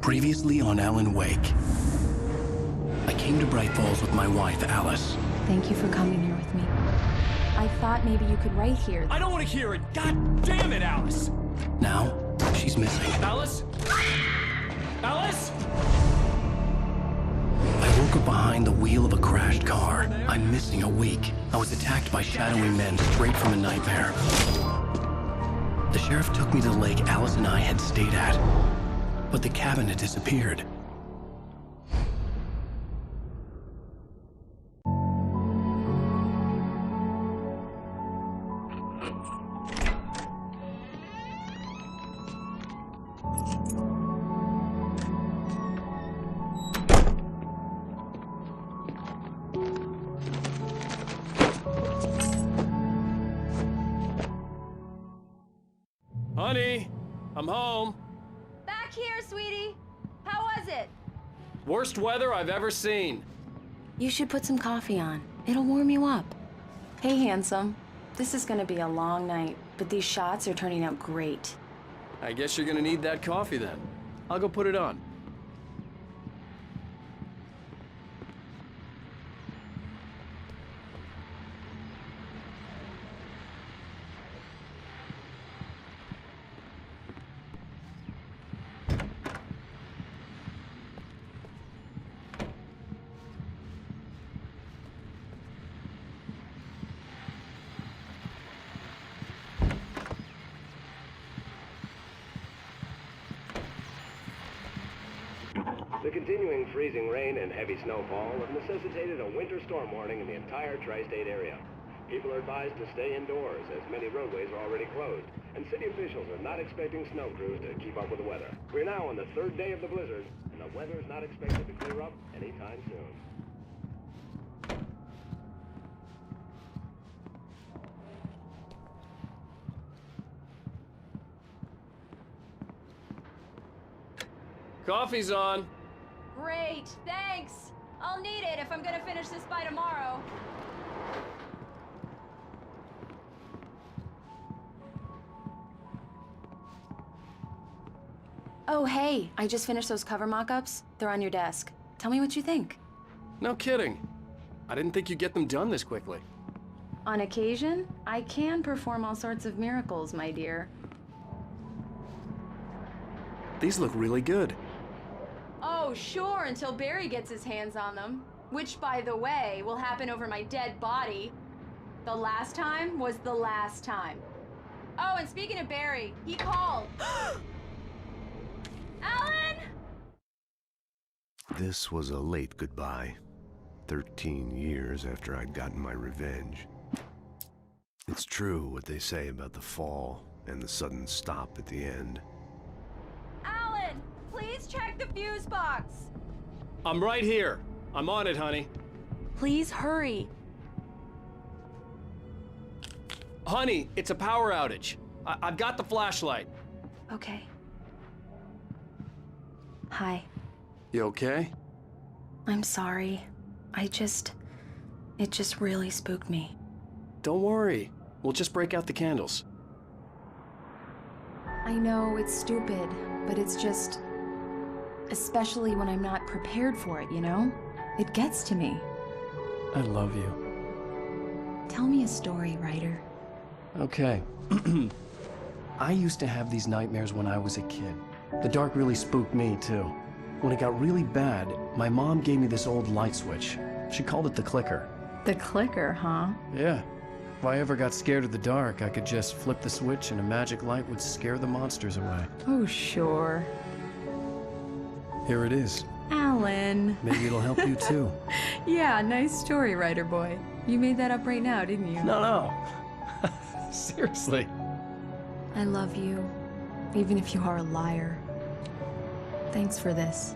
Previously on Alan Wake. I came to Bright Falls with my wife, Alice. Thank you for coming here with me. I thought maybe you could write here. I don't want to hear it! God damn it, Alice! Now, she's missing. Alice? Alice? I woke up behind the wheel of a crashed car. I'm missing a week. I was attacked by shadowy men straight from a nightmare. The sheriff took me to the lake Alice and I had stayed at, but the cabin had disappeared. Honey, I'm home. Back here, sweetie. How was it? Worst weather I've ever seen. You should put some coffee on. It'll warm you up. Hey, handsome. This is gonna be a long night, but these shots are turning out great. I guess you're gonna need that coffee then. I'll go put it on. The continuing freezing rain and heavy snowfall have necessitated a winter storm warning in the entire tri-state area. People are advised to stay indoors as many roadways are already closed, and city officials are not expecting snow crews to keep up with the weather. We're now on the third day of the blizzard, and the weather is not expected to clear up anytime soon. Coffee's on. Great, thanks. I'll need it if I'm gonna finish this by tomorrow. Oh, hey, I just finished those cover mock-ups. They're on your desk. Tell me what you think. No kidding. I didn't think you'd get them done this quickly. On occasion, I can perform all sorts of miracles, my dear. These look really good. Oh, sure, until Barry gets his hands on them. Which, by the way, will happen over my dead body. The last time was the last time. Oh, and speaking of Barry, he called. Alan! This was a late goodbye. 13 years after I'd gotten my revenge. It's true what they say about the fall and the sudden stop at the end. Alan, please check the fuse box. I'm right here. I'm on it, honey. Please hurry. Honey, it's a power outage. I've got the flashlight. Okay. Hi. You okay? I'm sorry. It just really spooked me. Don't worry. We'll just break out the candles. I know it's stupid, but it's just... especially when I'm not prepared for it, you know? It gets to me. I love you. Tell me a story, writer. Okay. I used to have these nightmares when I was a kid. The dark really spooked me, too. When it got really bad, my mom gave me this old light switch. She called it the clicker. The clicker, huh? Yeah. If I ever got scared of the dark, I could just flip the switch and a magic light would scare the monsters away. Oh, sure. Here it is. Alan. Maybe it'll help you, too. Yeah, nice story, writer boy. You made that up right now, didn't you? No. Seriously. I love you, even if you are a liar. Thanks for this.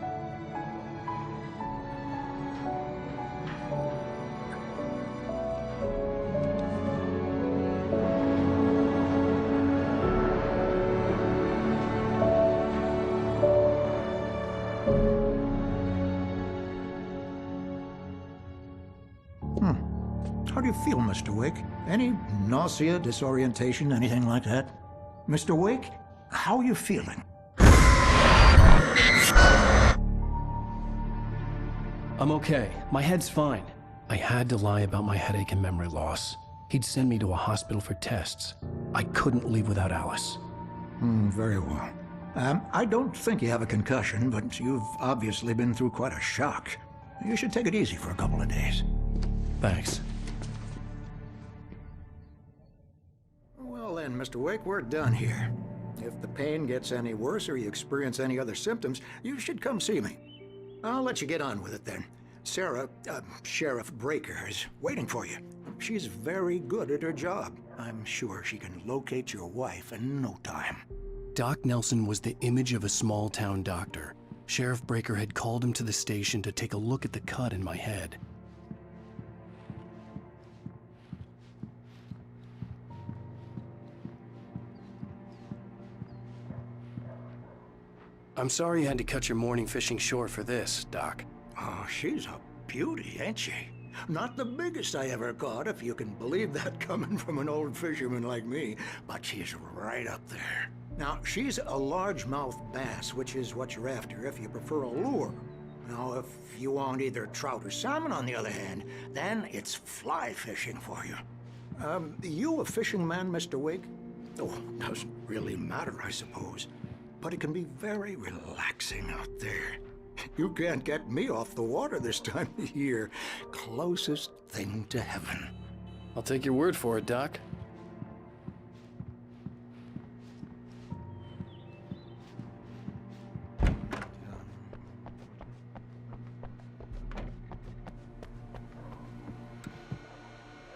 How do you feel, Mr. Wake? Any nausea, disorientation, anything like that? Mr. Wake, how are you feeling? I'm okay. My head's fine. I had to lie about my headache and memory loss. He'd send me to a hospital for tests. I couldn't leave without Alice. Very well. I don't think you have a concussion, but you've obviously been through quite a shock. You should take it easy for a couple of days. Thanks. Well then, Mr. Wake, we're done here. If the pain gets any worse or you experience any other symptoms, you should come see me. I'll let you get on with it then. Sarah, Sheriff Breaker, is waiting for you. She's very good at her job. I'm sure she can locate your wife in no time. Doc Nelson was the image of a small-town doctor. Sheriff Breaker had called him to the station to take a look at the cut in my head. I'm sorry you had to cut your morning fishing short for this, Doc. Oh, she's a beauty, ain't she? Not the biggest I ever caught, if you can believe that coming from an old fisherman like me, but she's right up there. Now, she's a largemouth bass, which is what you're after if you prefer a lure. Now, if you want either trout or salmon, on the other hand, then it's fly fishing for you. You a fishing man, Mr. Wake? Oh, doesn't really matter, I suppose. But it can be very relaxing out there. You can't get me off the water this time of year. Closest thing to heaven. I'll take your word for it, Doc.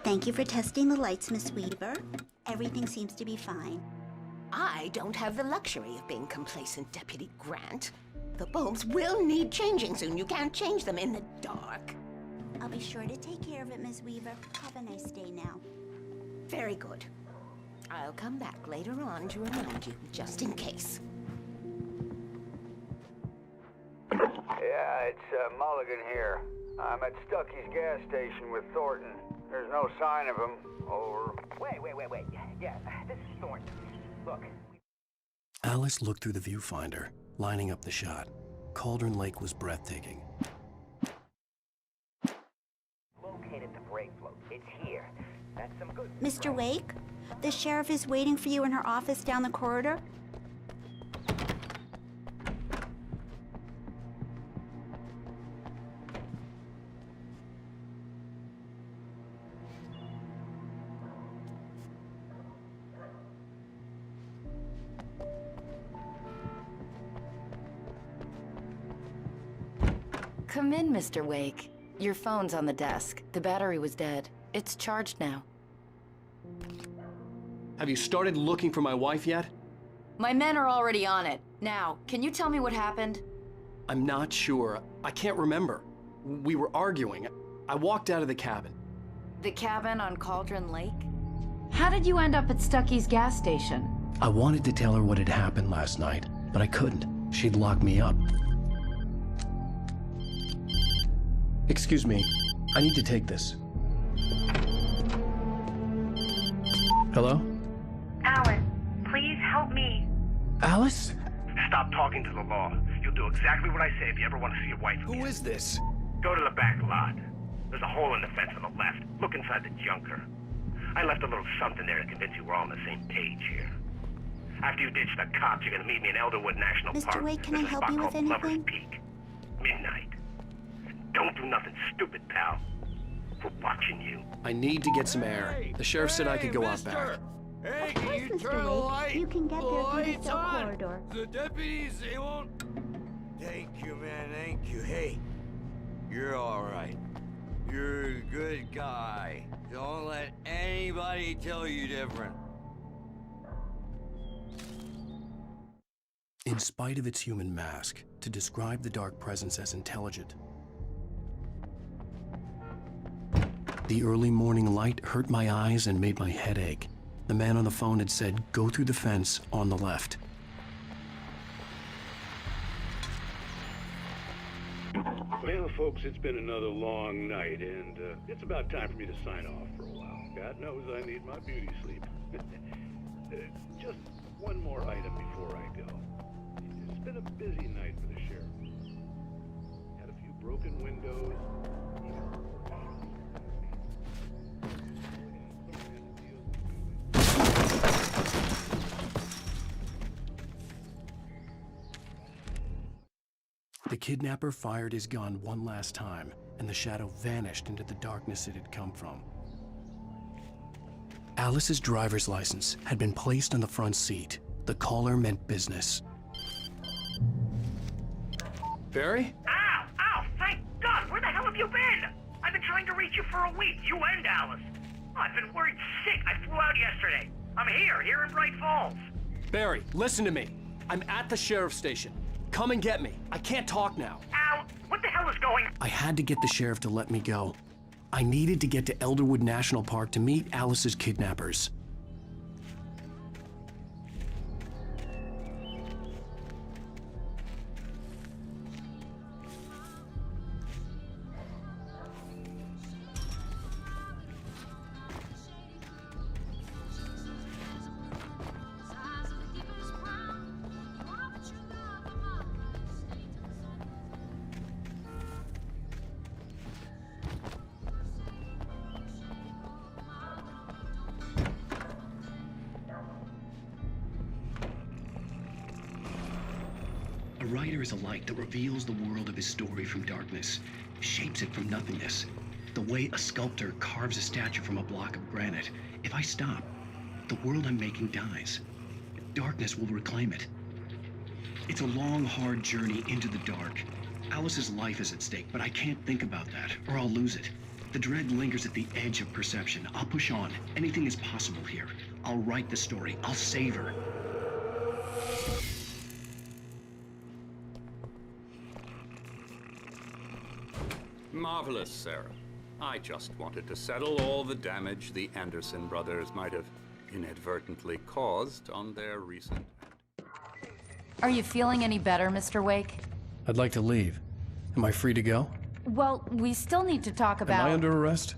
Thank you for testing the lights, Miss Weaver. Everything seems to be fine. I don't have the luxury of being complacent, Deputy Grant. The bulbs will need changing soon. You can't change them in the dark. I'll be sure to take care of it, Miss Weaver. Have a nice day now. Very good. I'll come back later on to remind you, just in case. Yeah, it's Mulligan here. I'm at Stucky's gas station with Thornton. There's no sign of him. Over. Wait. Yeah, this is Thornton. Look. Alice looked through the viewfinder, lining up the shot. Cauldron Lake was breathtaking. Located the brake float. It's here. That's some good. Mr. Wake, the sheriff is waiting for you in her office down the corridor. Come in, Mr. Wake. Your phone's on the desk. The battery was dead. It's charged now. Have you started looking for my wife yet? My men are already on it. Now, can you tell me what happened? I'm not sure. I can't remember. We were arguing. I walked out of the cabin. The cabin on Cauldron Lake? How did you end up at Stucky's gas station? I wanted to tell her what had happened last night, but I couldn't. She'd lock me up. Excuse me, I need to take this. Hello? Alice, please help me. Alice? Stop talking to the law. You'll do exactly what I say if you ever want to see your wife again. Who is this? Go to the back lot. There's a hole in the fence on the left. Look inside the junker. I left a little something there to convince you we're all on the same page here. After you ditch the cops, you're gonna meet me in Elderwood National Park. Mr. Wake, can I There's a help spot you with called Lover's anything? Peak. Midnight. Don't do nothing stupid, pal. We're watching you. I need to get some air. The sheriff said I could go out back. Of course, Mr. Wake. You can get there through the cell corridor. The deputies, they won't... Thank you, man, thank you. Hey, you're all right. You're a good guy. Don't let anybody tell you different. In spite of its human mask, to describe the dark presence as intelligent. The early morning light hurt my eyes and made my head ache. The man on the phone had said, go through the fence on the left. Well, folks, it's been another long night, and it's about time for me to sign off for a while. God knows I need my beauty sleep. Just one more item before I go. It's been a busy night for the windows. The kidnapper fired his gun one last time, and the shadow vanished into the darkness it had come from. Alice's driver's license had been placed on the front seat. The caller meant business. Barry? Ow! Ow! Thank God! Where the hell have you been? I've been trying to reach you for a week, you and Alice. I've been worried sick. I flew out yesterday. I'm here in Bright Falls. Barry, listen to me. I'm at the sheriff's station. Come and get me. I can't talk now. Al, what the hell is going on? I had to get the sheriff to let me go. I needed to get to Elderwood National Park to meet Alice's kidnappers. A writer is a light that reveals the world of his story from darkness, shapes it from nothingness. The way a sculptor carves a statue from a block of granite. If I stop, the world I'm making dies. Darkness will reclaim it. It's a long, hard journey into the dark. Alice's life is at stake, but I can't think about that, or I'll lose it. The dread lingers at the edge of perception. I'll push on. Anything is possible here. I'll write the story. I'll save her. Marvelous, Sarah. I just wanted to settle all the damage the Anderson brothers might have inadvertently caused on their recent... Are you feeling any better, Mr. Wake? I'd like to leave. Am I free to go? Well, we still need to talk about... Am I under arrest?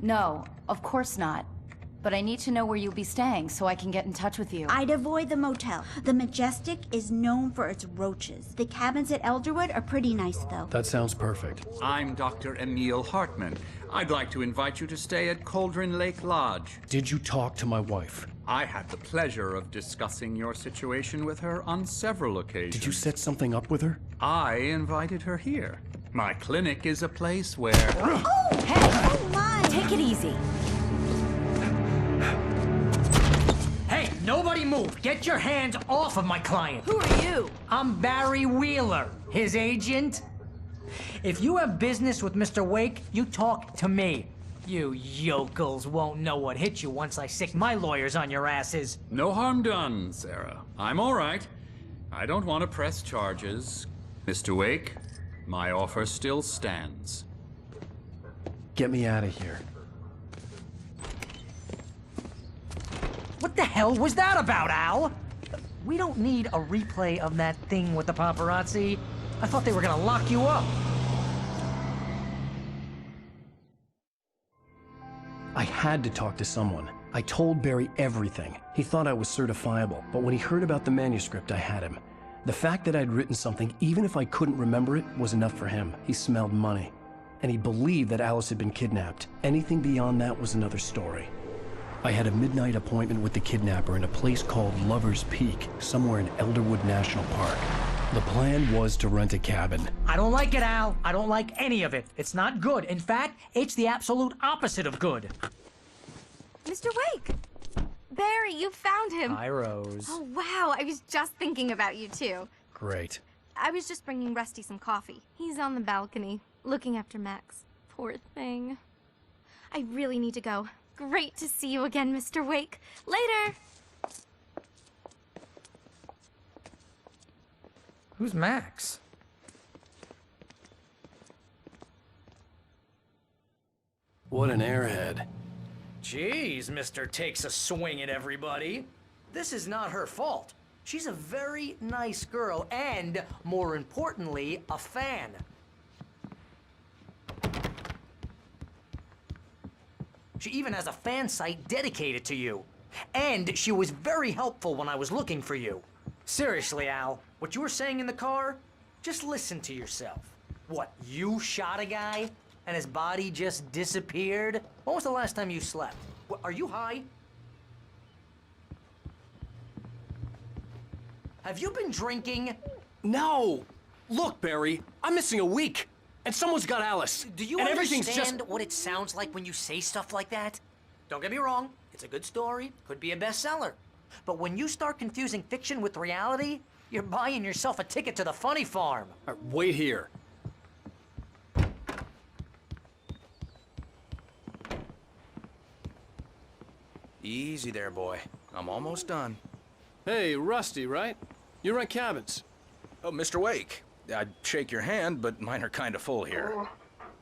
No, of course not. But I need to know where you'll be staying so I can get in touch with you. I'd avoid the motel. The Majestic is known for its roaches. The cabins at Elderwood are pretty nice, though. That sounds perfect. I'm Dr. Emil Hartman. I'd like to invite you to stay at Cauldron Lake Lodge. Did you talk to my wife? I had the pleasure of discussing your situation with her on several occasions. Did you set something up with her? I invited her here. My clinic is a place where... Oh! Hey! Oh, my! Take it easy. Hey, nobody move! Get your hands off of my client! Who are you? I'm Barry Wheeler, his agent. If you have business with Mr. Wake, you talk to me. You yokels won't know what hit you once I sick my lawyers on your asses. No harm done, Sarah. I'm all right. I don't want to press charges. Mr. Wake, my offer still stands. Get me out of here. What the hell was that about, Al? We don't need a replay of that thing with the paparazzi. I thought they were gonna lock you up. I had to talk to someone. I told Barry everything. He thought I was certifiable, but when he heard about the manuscript, I had him. The fact that I'd written something, even if I couldn't remember it, was enough for him. He smelled money. And he believed that Alice had been kidnapped. Anything beyond that was another story. I had a midnight appointment with the kidnapper in a place called Lover's Peak, somewhere in Elderwood National Park. The plan was to rent a cabin. I don't like it, Al. I don't like any of it. It's not good. In fact, it's the absolute opposite of good. Mr. Wake! Barry, you found him. Hi, Rose. Oh, wow. I was just thinking about you, too. Great. I was just bringing Rusty some coffee. He's on the balcony, looking after Max. Poor thing. I really need to go. Great to see you again, Mr. Wake. Later! Who's Max? What an airhead. Jeez, Mr. Takes a swing at everybody. This is not her fault. She's a very nice girl and, more importantly, a fan. She even has a fan site dedicated to you. And she was very helpful when I was looking for you. Seriously, Al, what you were saying in the car, just listen to yourself. What, you shot a guy? And his body just disappeared? When was the last time you slept? What, are you high? Have you been drinking? No! Look, Barry, I'm missing a week, and someone's got Alice. Do you and understand what it sounds like when you say stuff like that? Don't get me wrong, it's a good story, could be a bestseller. But when you start confusing fiction with reality, you're buying yourself a ticket to the funny farm. All right, wait here. Easy there, boy. I'm almost done. Hey, Rusty, right? You rent cabins. Oh, Mr. Wake. I'd shake your hand, but mine are kind of full here.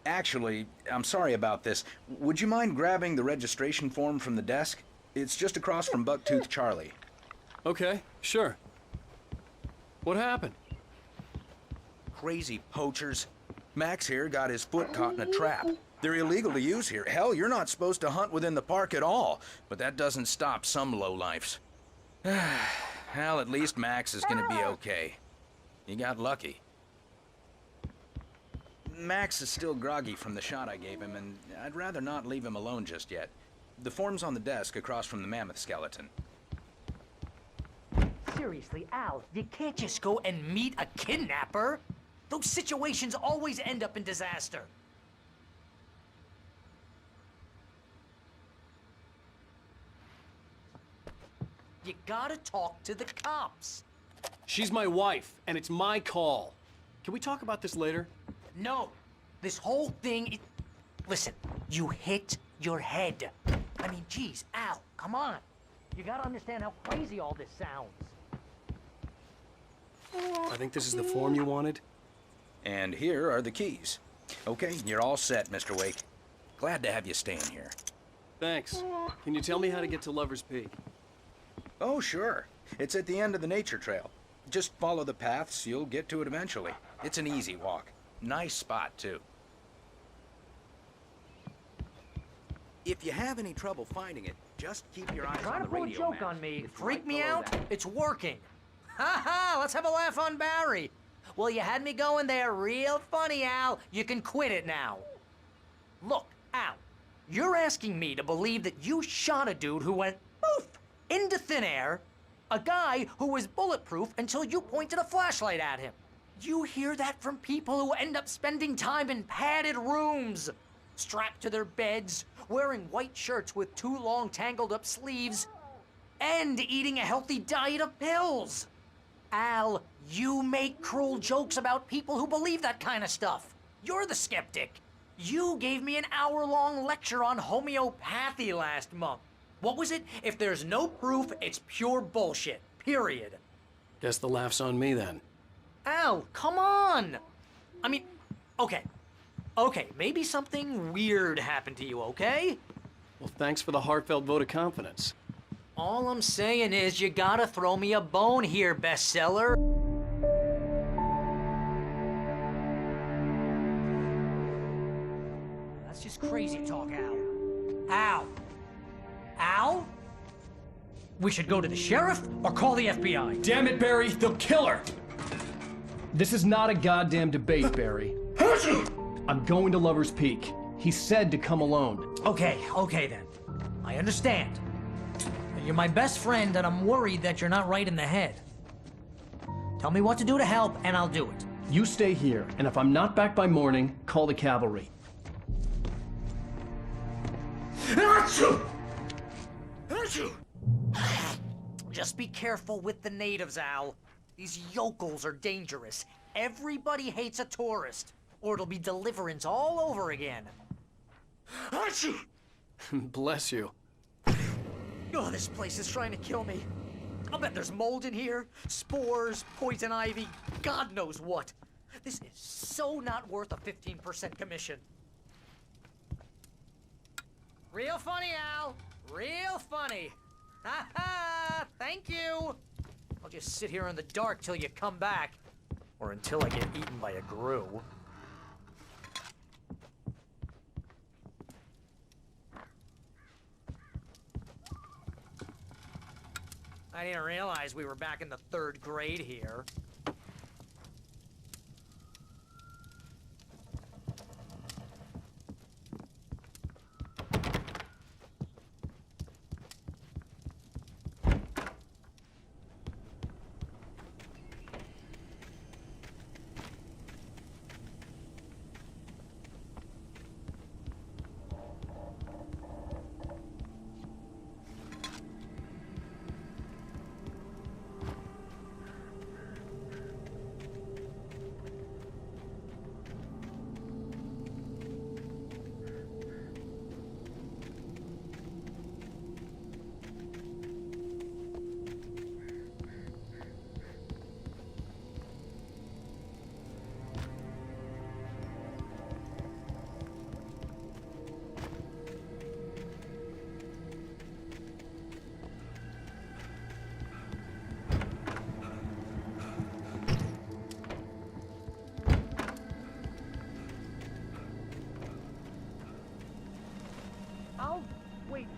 Actually, I'm sorry about this. Would you mind grabbing the registration form from the desk? It's just across from Bucktooth Charlie. Okay, sure. What happened? Crazy poachers. Max here got his foot caught in a trap. They're illegal to use here. Hell, you're not supposed to hunt within the park at all. But that doesn't stop some lowlifes. Well, at least Max is gonna be okay. You got lucky. Max is still groggy from the shot I gave him, and I'd rather not leave him alone just yet. The form's on the desk across from the mammoth skeleton. Seriously, Al, you can't just go and meet a kidnapper. Those situations always end up in disaster. You gotta talk to the cops. She's my wife, and it's my call. Can we talk about this later? No. This whole thing, Listen, you hit your head. I mean, geez, Al, come on. You gotta understand how crazy all this sounds. I think this is the form you wanted. And here are the keys. Okay, you're all set, Mr. Wake. Glad to have you staying here. Thanks. Can you tell me how to get to Lover's Peak? Oh, sure. It's at the end of the nature trail. Just follow the paths, you'll get to it eventually. It's an easy walk. Nice spot, too. If you have any trouble finding it, just keep your eyes on the radio map. Trying to pull a joke on me, It's freak right me below out? that. It's working. Ha ha, let's have a laugh on Barry. Well, you had me going there real funny, Al. You can quit it now. Look, Al, you're asking me to believe that you shot a dude who went poof into thin air, a guy who was bulletproof until you pointed a flashlight at him. You hear that from people who end up spending time in padded rooms, strapped to their beds, wearing white shirts with too long tangled up sleeves, and eating a healthy diet of pills. Al, you make cruel jokes about people who believe that kind of stuff. You're the skeptic. You gave me an hour-long lecture on homeopathy last month. What was it? If there's no proof, it's pure bullshit. Period. Guess the laugh's on me then. Al, come on! I mean, okay. Okay, maybe something weird happened to you, okay? Well, thanks for the heartfelt vote of confidence. All I'm saying is you gotta throw me a bone here, bestseller. That's just crazy talk, Al. Al? Al? We should go to the sheriff or call the FBI. Damn it, Barry, they'll kill her! This is not a goddamn debate, Barry. I'm going to Lover's Peak. He said to come alone. Okay then. I understand. You're my best friend, and I'm worried that you're not right in the head. Tell me what to do to help, and I'll do it. You stay here, and if I'm not back by morning, call the cavalry. Just be careful with the natives, Al. These yokels are dangerous. Everybody hates a tourist, or it'll be Deliverance all over again. Bless you. Oh, this place is trying to kill me. I'll bet there's mold in here, spores, poison ivy, God knows what. This is so not worth a 15% commission. Real funny, Al. Real funny. Ha ha! Thank you. I'll just sit here in the dark till you come back. Or until I get eaten by a grue. I didn't realize we were back in the 3rd grade here.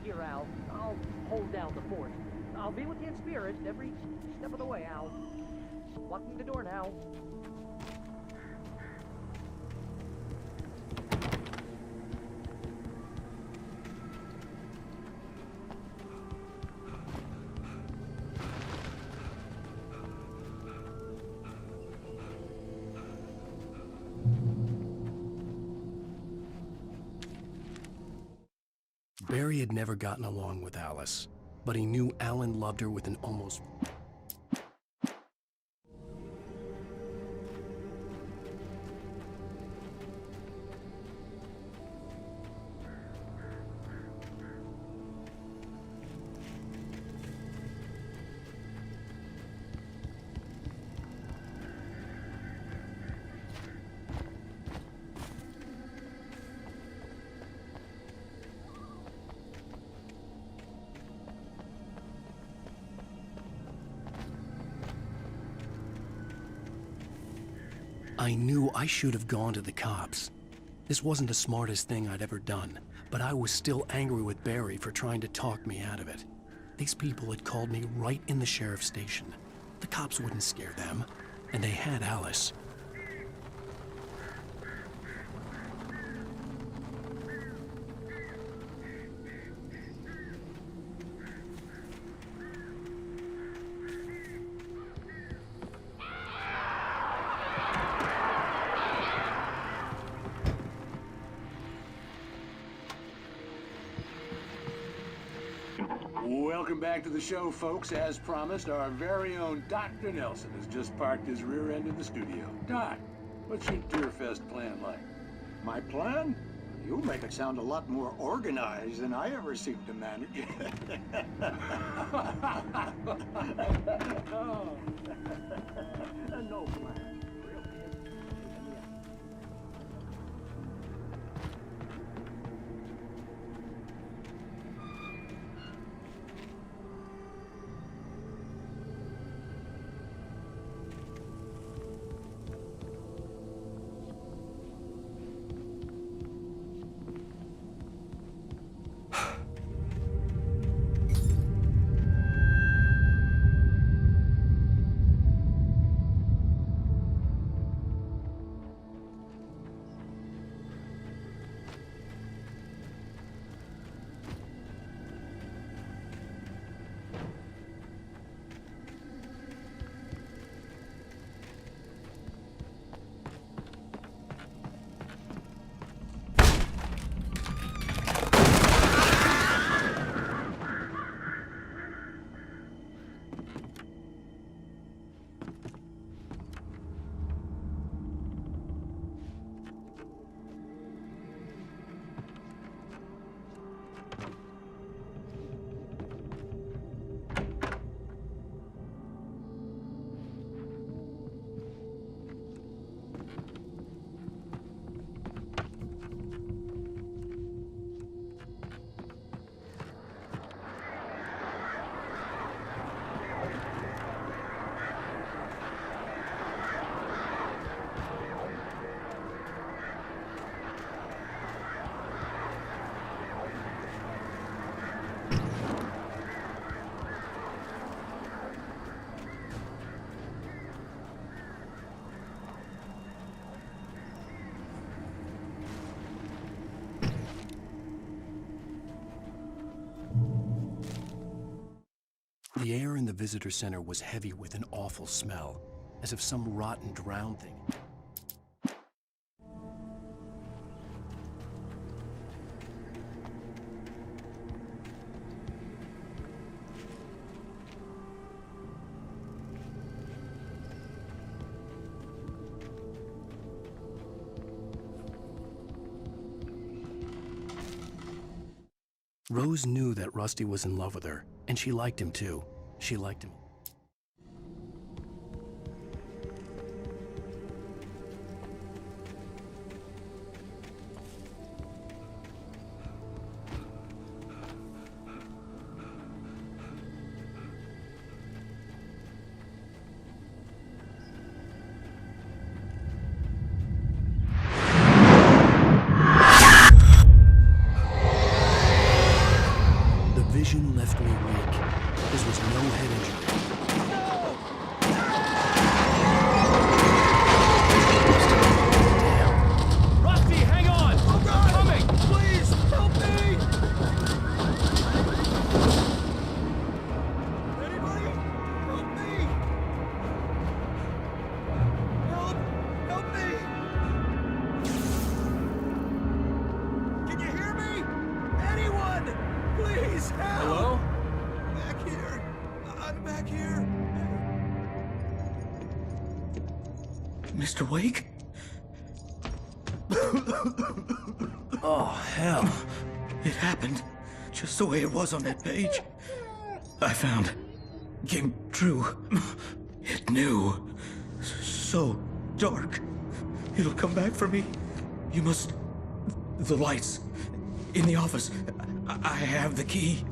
Here, Al. I'll hold down the fort. I'll be with you in spirit every step of the way, Al. Locking the door now. Barry had never gotten along with Alice, but he knew Alan loved her with an almost... I knew I should have gone to the cops. This wasn't the smartest thing I'd ever done, but I was still angry with Barry for trying to talk me out of it. These people had called me right in the sheriff's station. The cops wouldn't scare them, and they had Alice. Welcome back to the show, folks. As promised, our very own Dr. Nelson has just parked his rear end in the studio. Doc, what's your Deerfest plan like? My plan? You make it sound a lot more organized than I ever seem to manage. Oh. No plan. The air in the visitor center was heavy with an awful smell, as if some rotten drowned thing. Rose knew that Rusty was in love with her, and she liked him too. She liked him. Mr. Wake? Oh, hell. It happened just the way it was on that page. I found. Came true. It knew. So dark. It'll come back for me. You must... The lights. In the office. I have the key.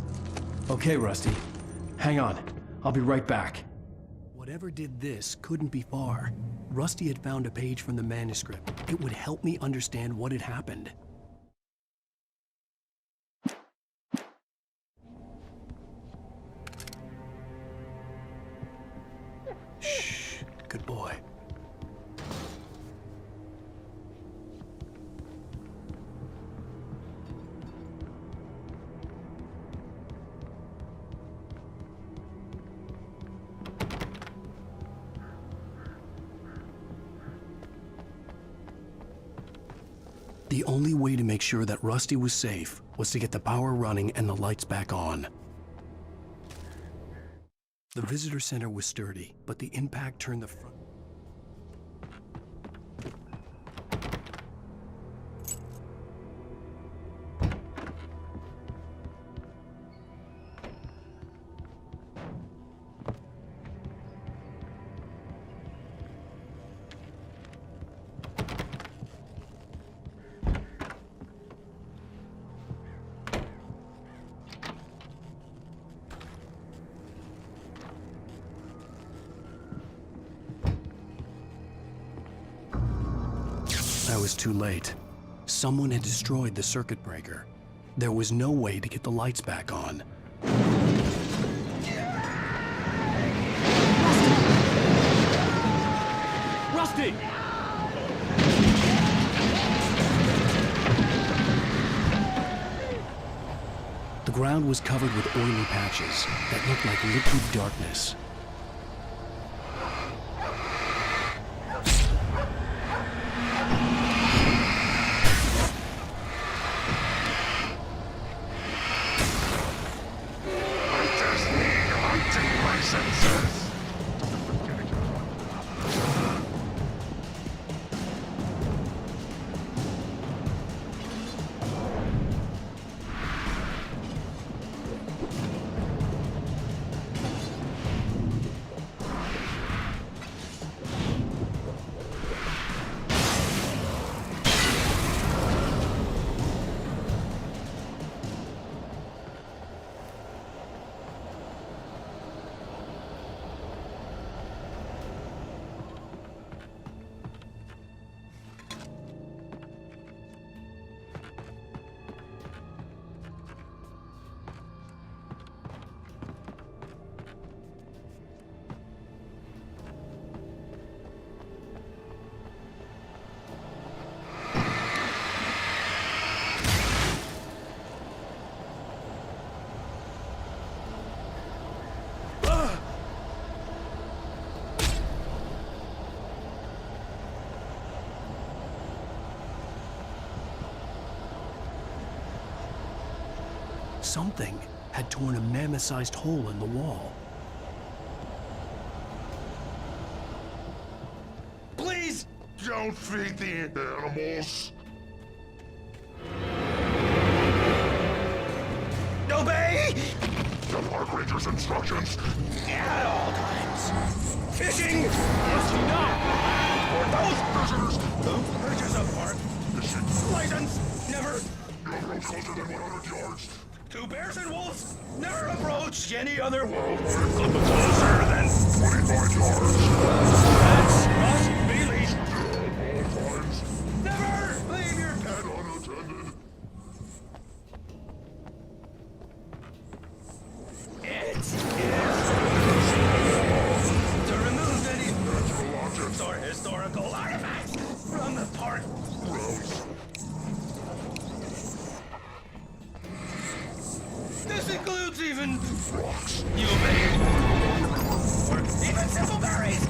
Okay, Rusty. Hang on. I'll be right back. Whatever did this couldn't be far. Rusty had found a page from the manuscript. It would help me understand what had happened. Shh. Good boy. The only way to make sure that Rusty was safe was to get the power running and the lights back on. The visitor center was sturdy, but the impact turned the front. I was too late. Someone had destroyed the circuit breaker. There was no way to get the lights back on. Rusty! The ground was covered with oily patches that looked like liquid darkness. Something had torn a mammoth-sized hole in the wall. Please! Don't feed the animals! Obey! The park ranger's instructions! At all times! Fishing! Yes, you know! For those visitors! Those bridges apart! License! Never! No approach closer than 100 yards! To bears and wolves, never approach any other world. Closer than 25 yards. That's must be least. All times. Never leave your pet unattended. It is to remove any natural objects or historical artifacts from the park. Gross. This includes even rocks. You may, or even simple berries.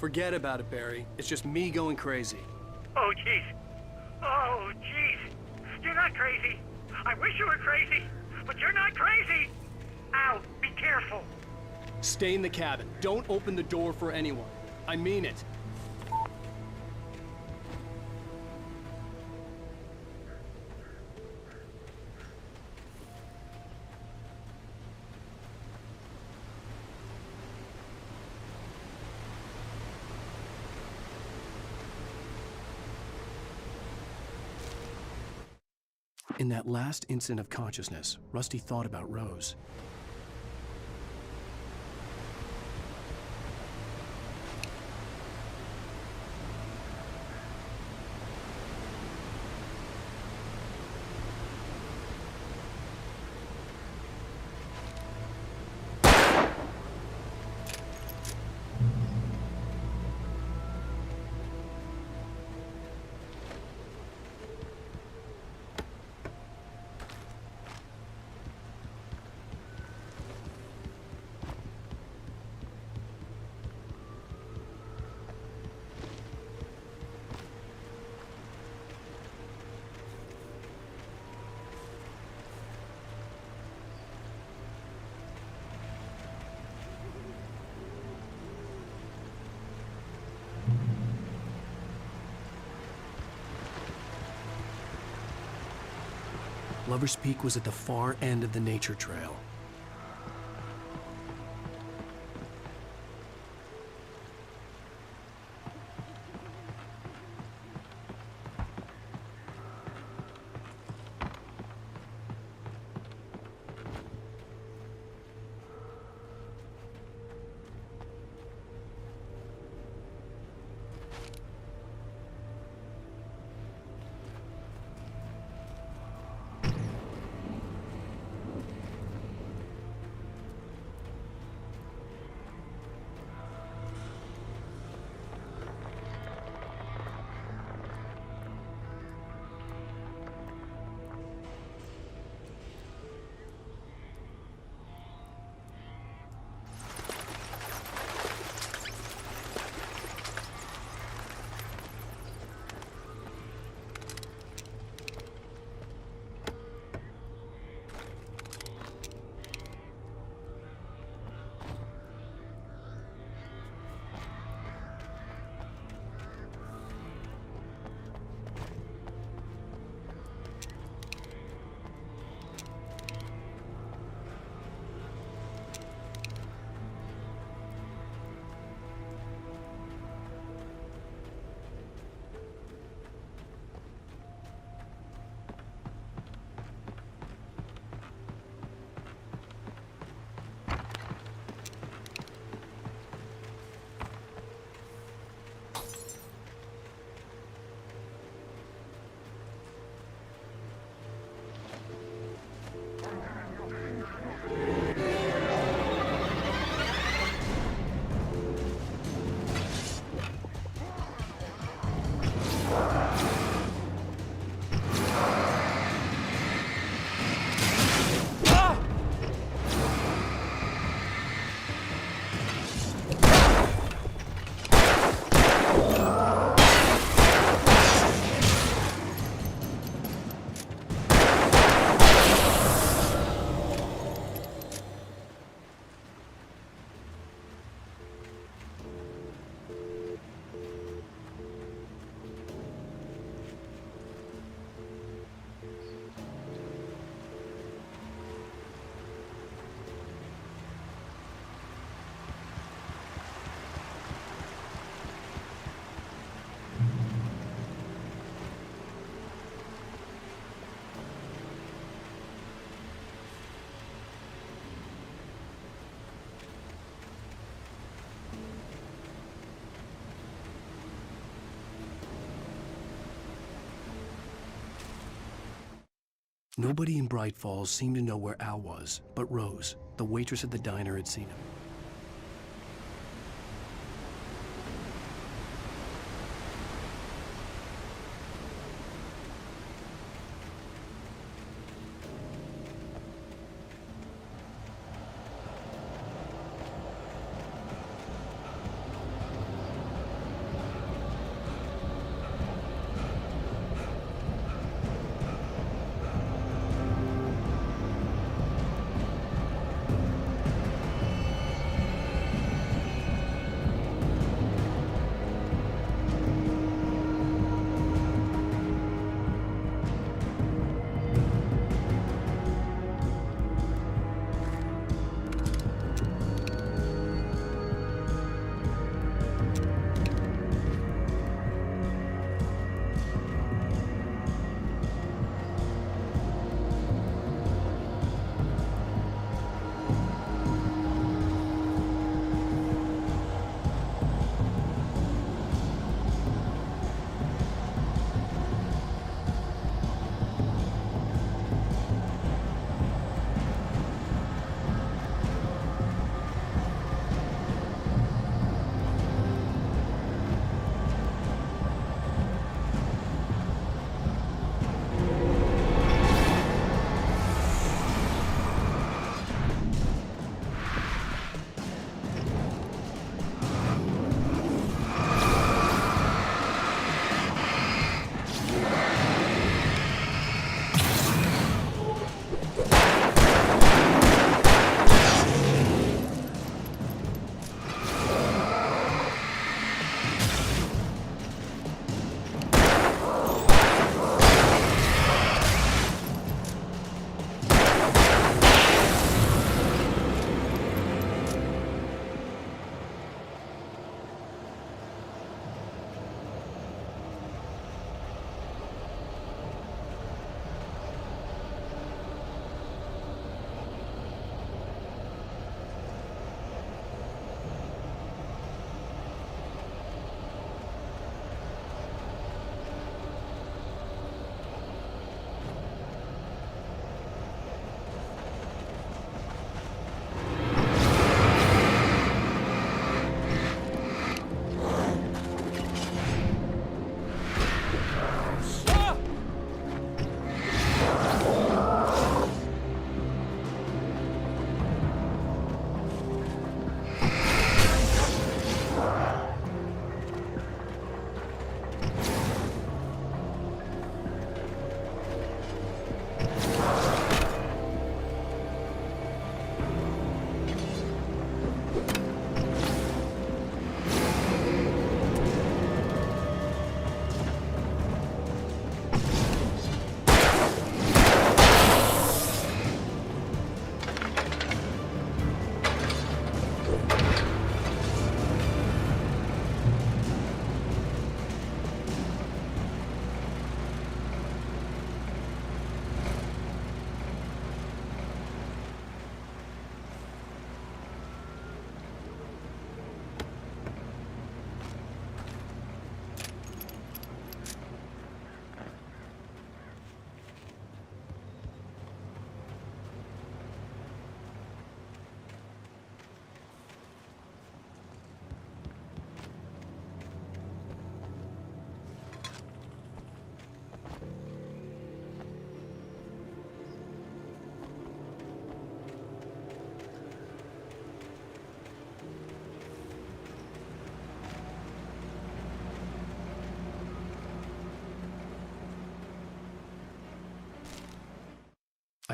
Forget about it, Barry. It's just me going crazy. Oh, jeez. Oh, jeez. You're not crazy. I wish you were crazy, but you're not crazy. Ow, be careful. Stay in the cabin. Don't open the door for anyone. I mean it. In that last instant of consciousness, Rusty thought about Rose. Lover's Peak was at the far end of the nature trail. Nobody in Bright Falls seemed to know where Al was, but Rose, the waitress at the diner, had seen him.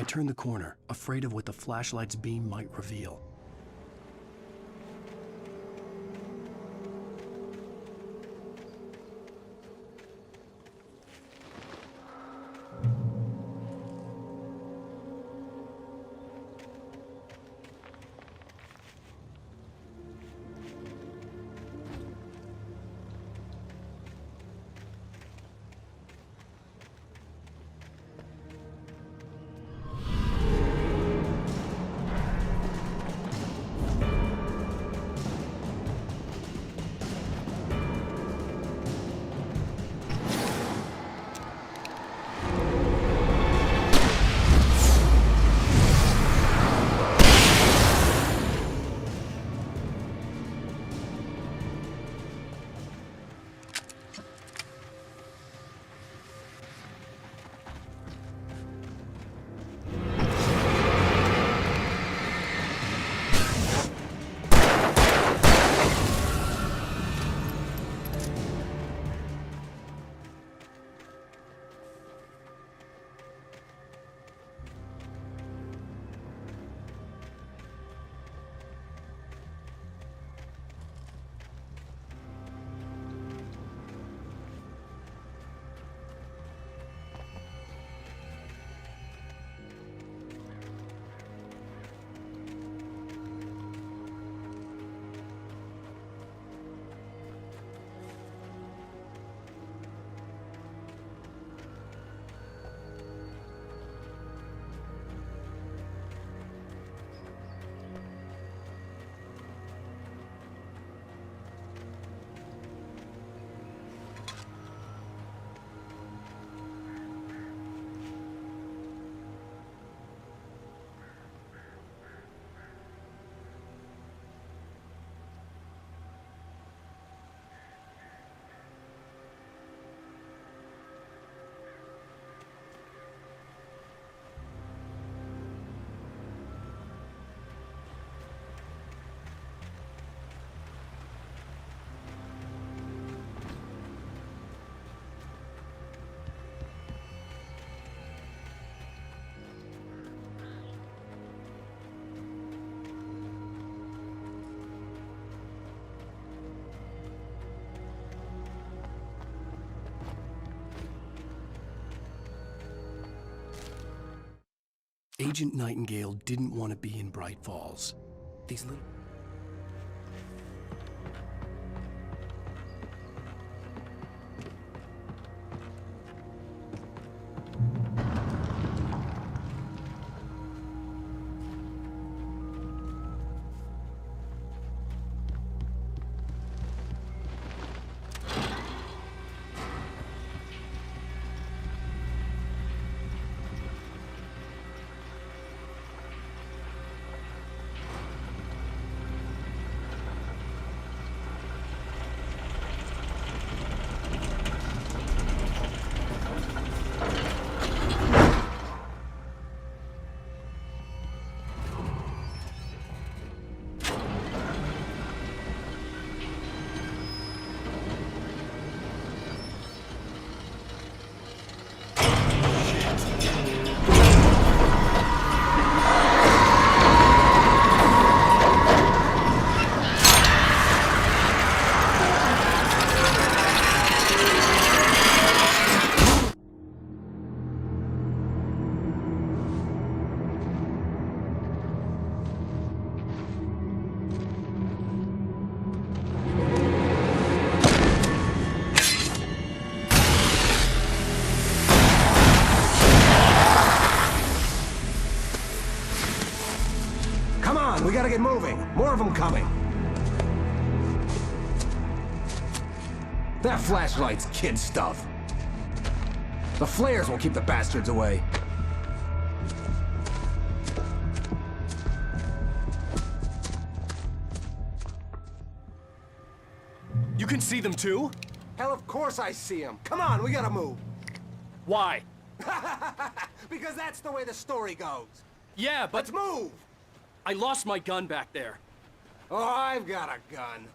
turned the corner, afraid of what the flashlight's beam might reveal. Agent Nightingale didn't want to be in Bright Falls. These little... We gotta get moving. More of them coming. That flashlight's kid stuff. The flares will keep the bastards away. You can see them too? Hell, of course I see them. Come on, we gotta move. Why? Because that's the way the story goes. Yeah, but... Let's move! I lost my gun back there. Oh, I've got a gun.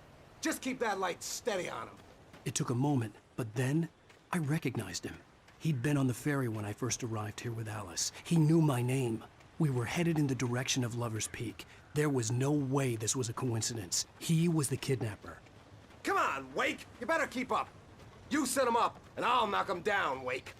Just keep that light steady on him. It took a moment, but then I recognized him. He'd been on the ferry when I first arrived here with Alice. He knew my name. We were headed in the direction of Lover's Peak. There was no way this was a coincidence. He was the kidnapper. Come on, Wake! You better keep up. You set him up, and I'll knock him down, Wake.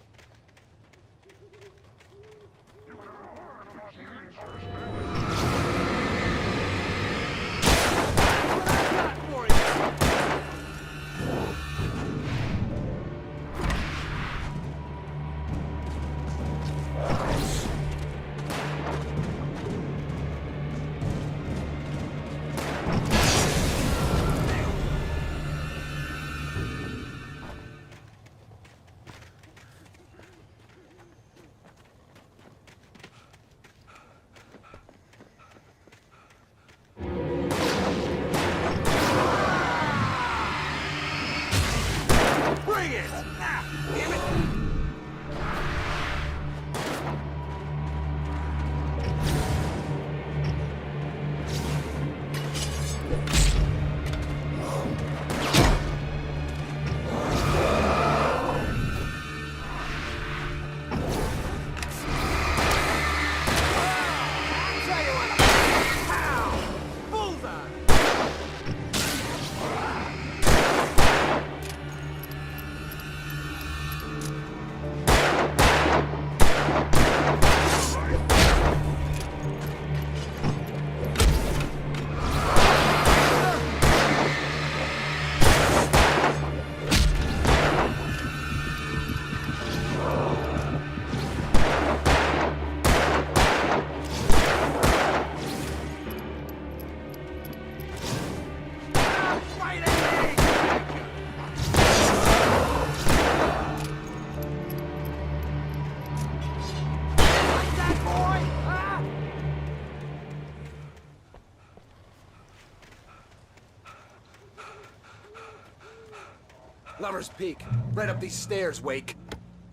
Lover's Peak. Right up these stairs, Wake.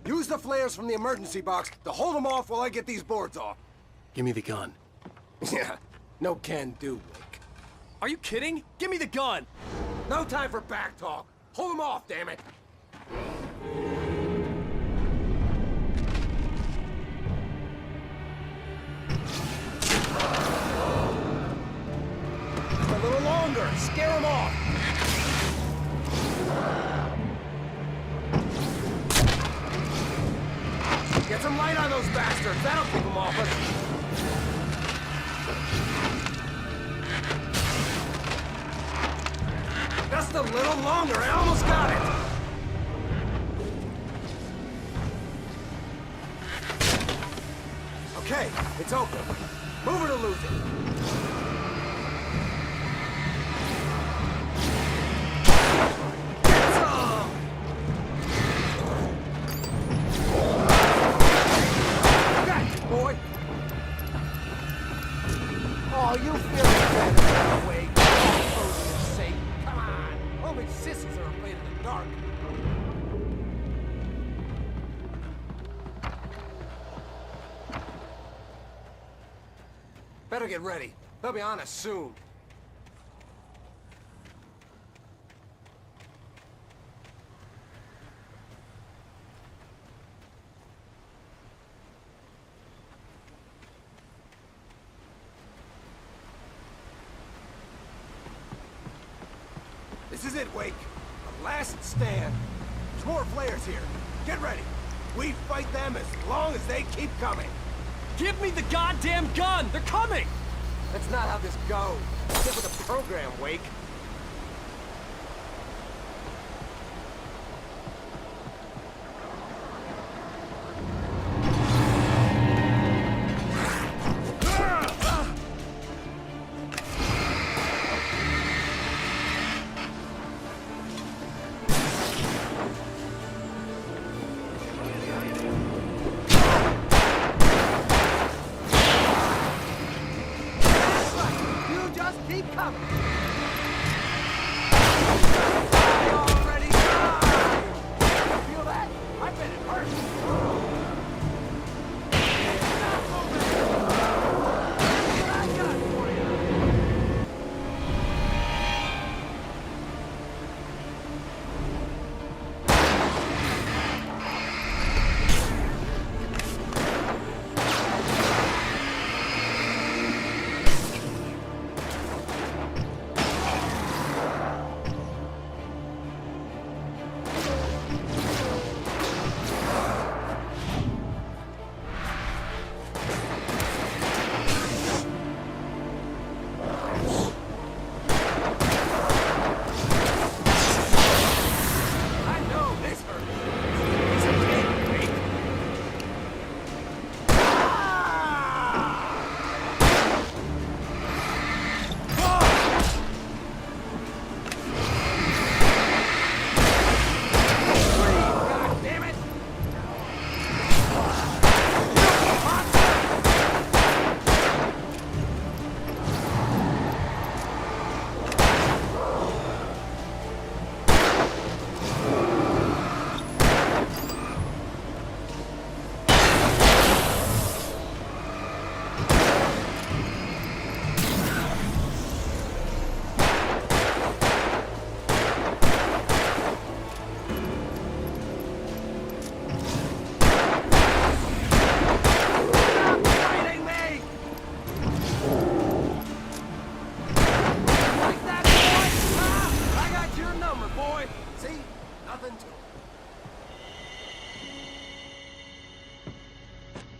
Use the flares from the emergency box to hold them off while I get these boards off. Give me the gun. Yeah, no can do, Wake. Are you kidding? Give me the gun! No time for back talk. Hold them off, damn it. A little longer. Scare them off. Get some light on those bastards. That'll keep them off us. Just a little longer. I almost got it. Okay, it's open. Move it or lose it. Get some! Gotcha, boy. Oh, you feel better that way. For your sake. Come on. Only sissies are afraid of the dark. Better get ready. They'll be on us soon. This is it, Wake. The last stand. There's more flares here. Get ready. We fight them as long as they keep coming. Give me the goddamn gun! They're coming! That's not how this goes. Get with the program, Wake. Keep coming.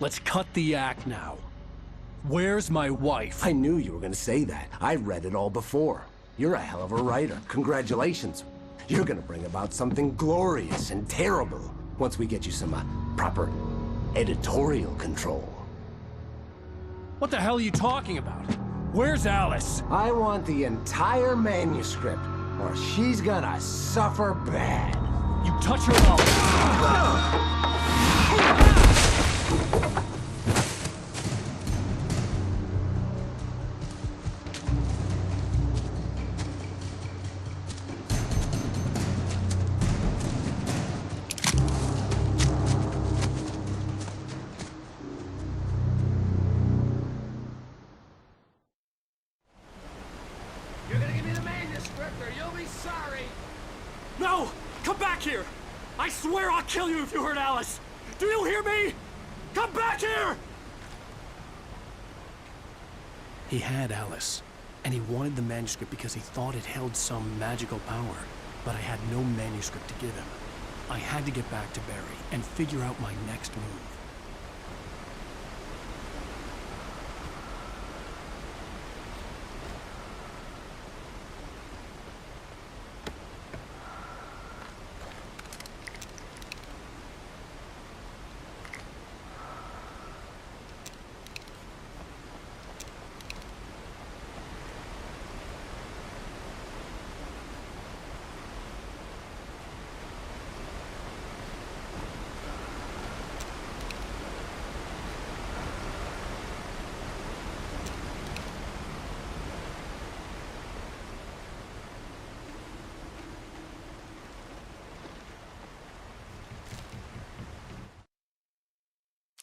Let's cut the act now. Where's my wife? I knew you were gonna say that. I read it all before. You're a hell of a writer. Congratulations. You're gonna bring about something glorious and terrible once we get you some proper editorial control. What the hell are you talking about? Where's Alice? I want the entire manuscript, or she's gonna suffer bad. You touch her up. You're gonna give me the manuscript or you'll be sorry. No! Come back here! I swear I'll kill you if you hurt Alice! Do you hear me? Come back here! He had Alice, and he wanted the manuscript because he thought it held some magical power. But I had no manuscript to give him. I had to get back to Barry and figure out my next move.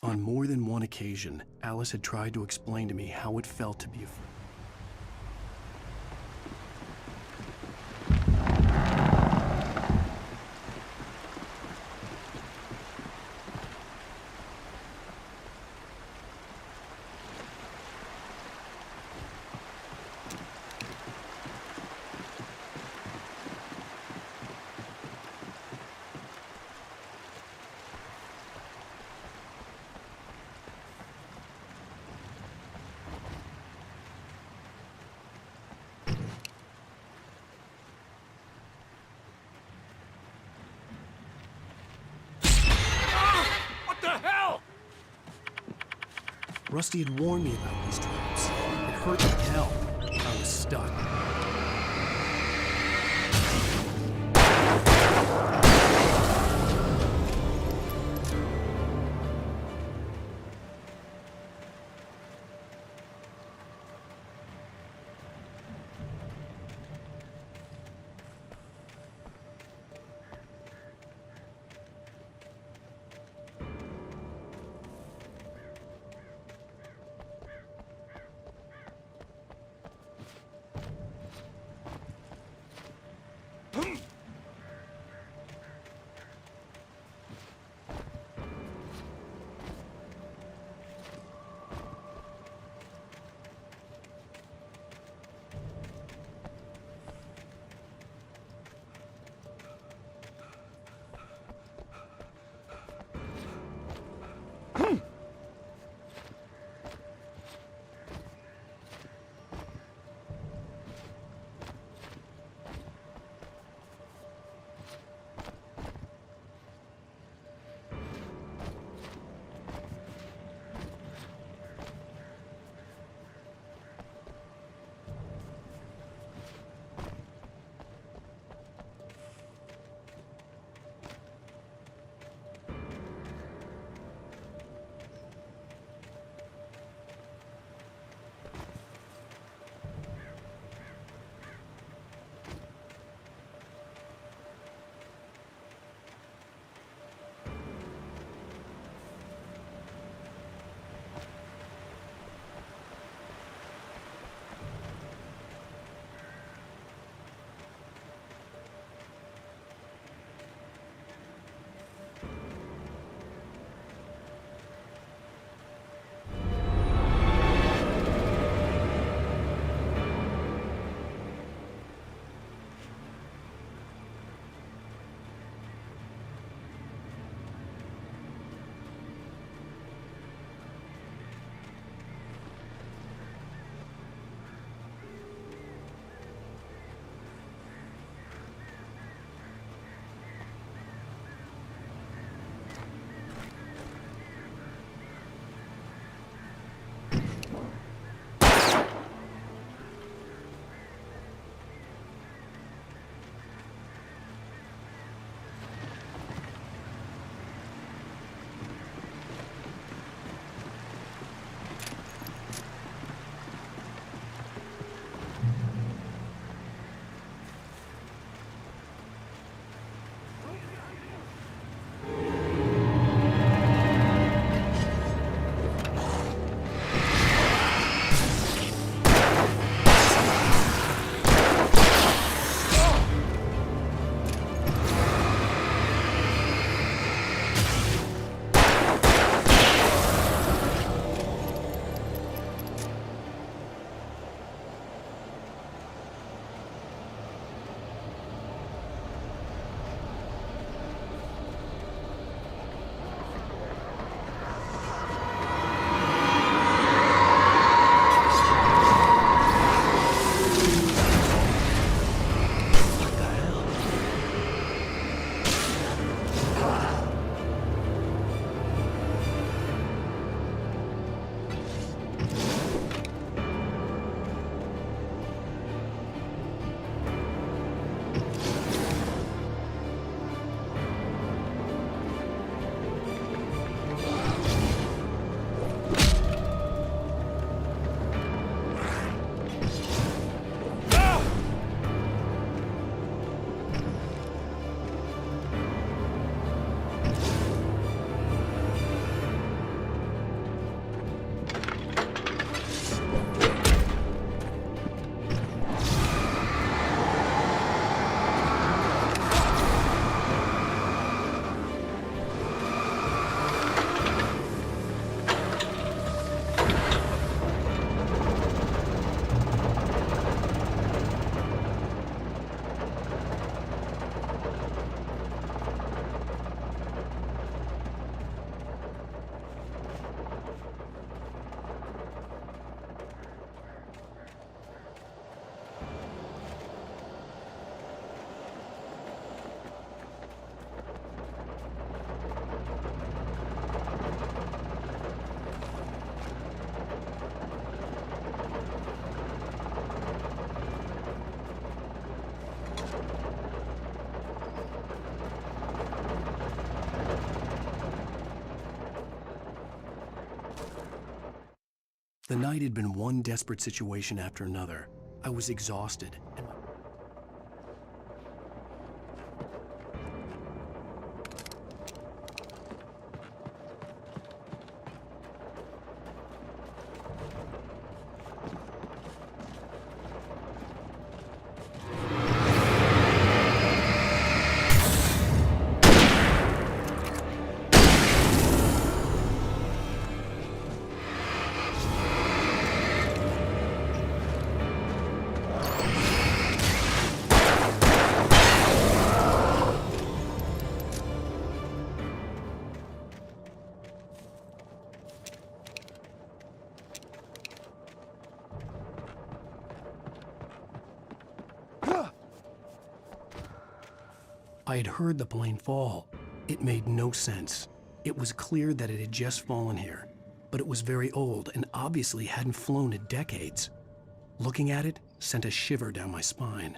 On more than one occasion, Alice had tried to explain to me how it felt to be afraid. Rusty had warned me about these traps. It hurt like hell. I was stuck. The night had been one desperate situation after another. I was exhausted, and I had heard the plane fall. It made no sense. It was clear that it had just fallen here, but it was very old and obviously hadn't flown in decades. Looking at it sent a shiver down my spine.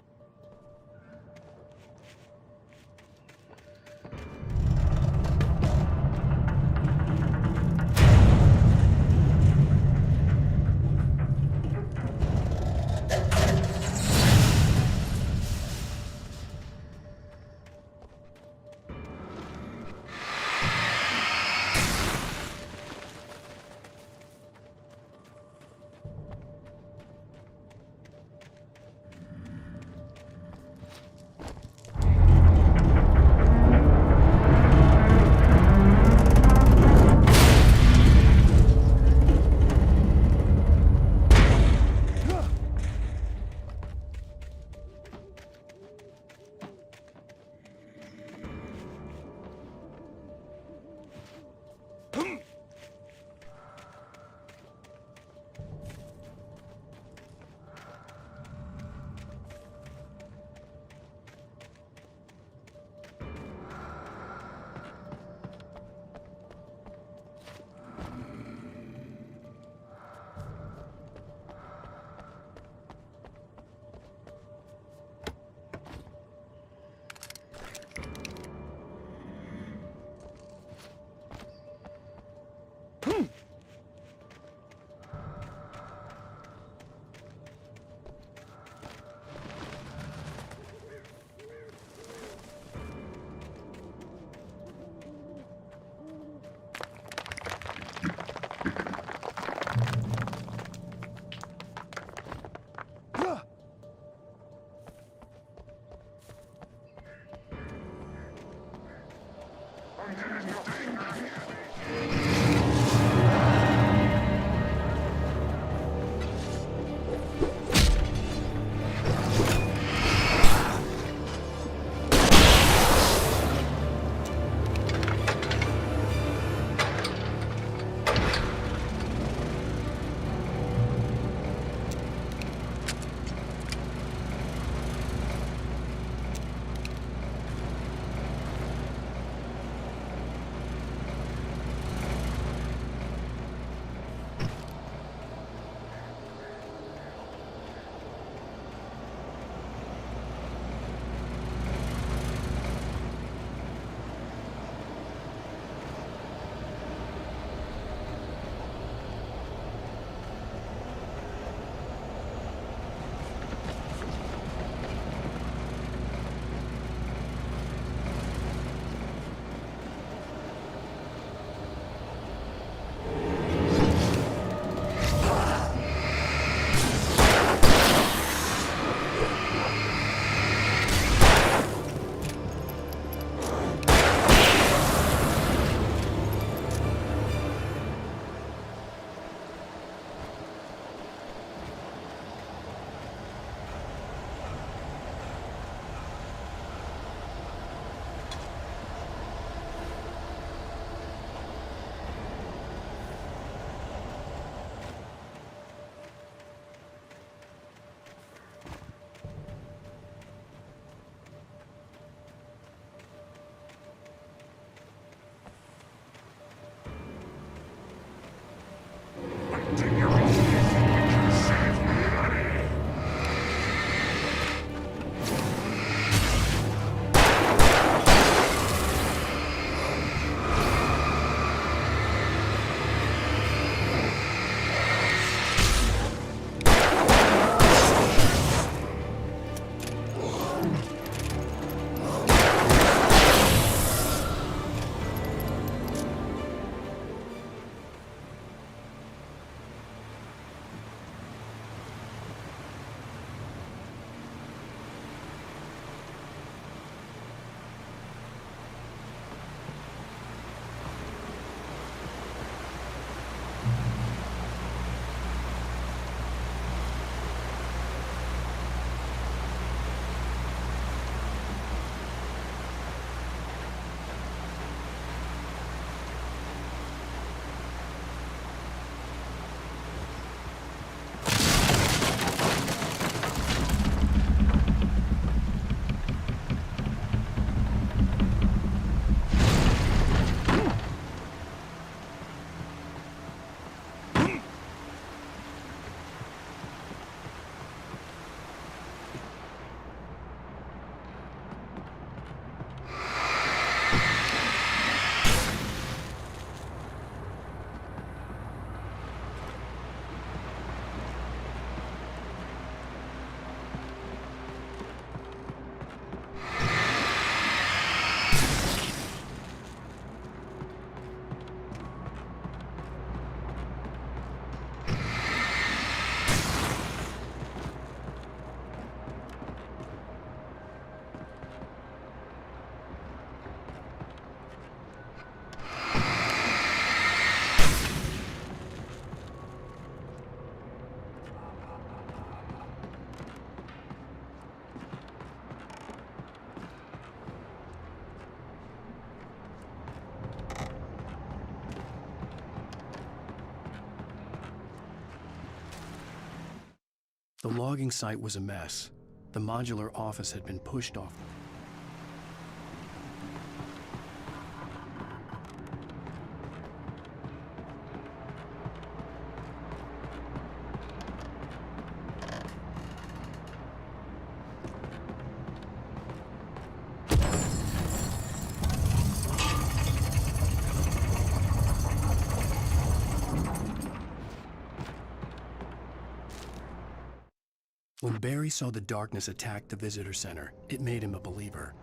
The logging site was a mess. The modular office had been pushed off. When Barry saw the darkness attack the visitor center, it made him a believer.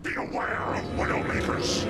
Beware of Widowmakers!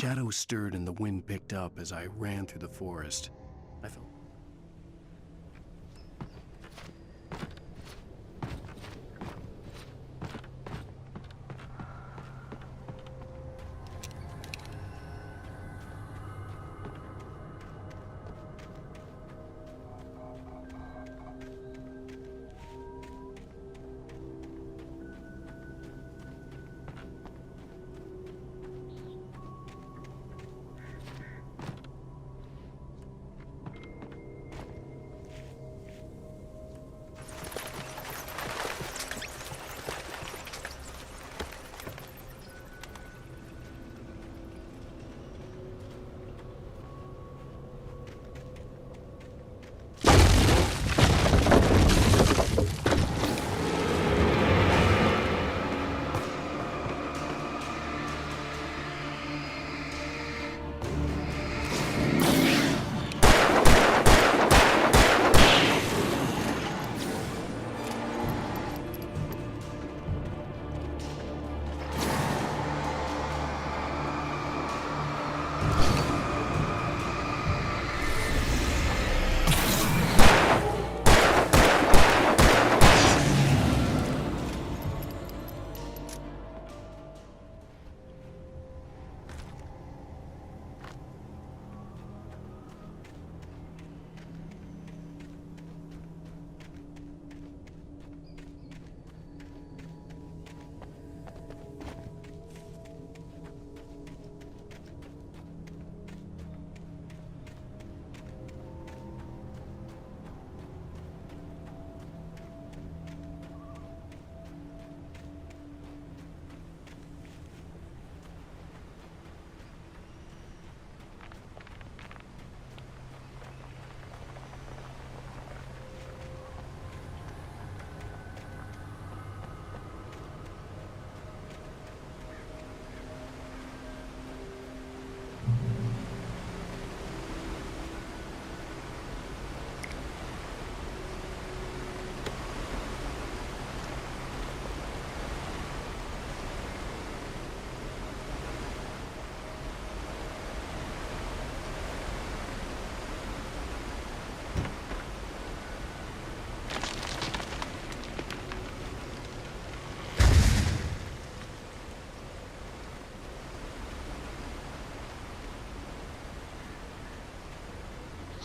Shadows stirred and the wind picked up as I ran through the forest. I felt...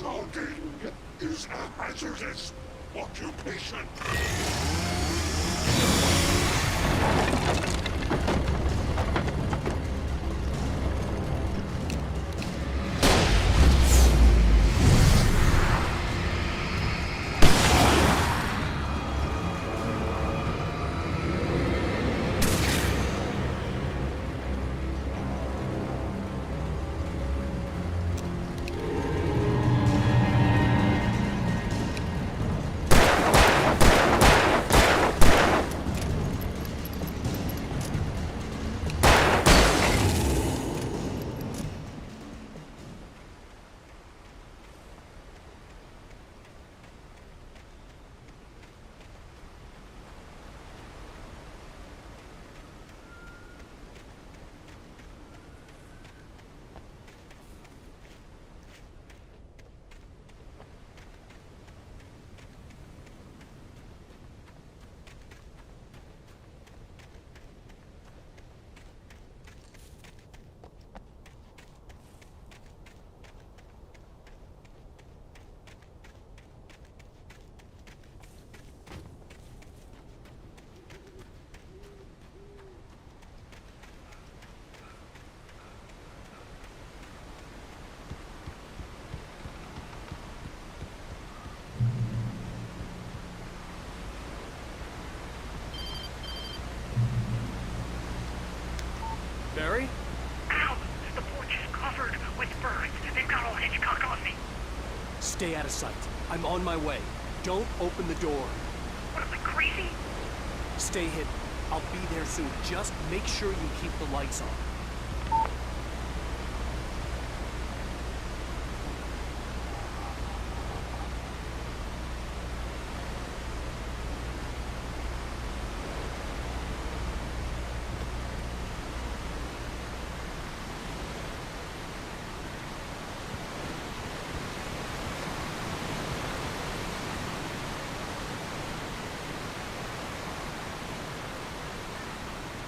Scalding is a hazardous occupation. Barry? Ow! The porch is covered with birds. They've got all Hitchcock on me. Stay out of sight. I'm on my way. Don't open the door. What am I, crazy? Stay hidden. I'll be there soon. Just make sure you keep the lights on.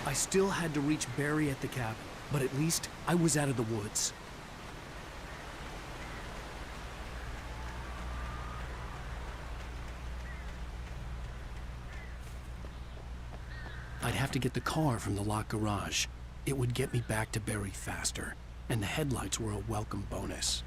I still had to reach Barry at the cabin, but at least I was out of the woods. I'd have to get the car from the locked garage. It would get me back to Barry faster, and the headlights were a welcome bonus.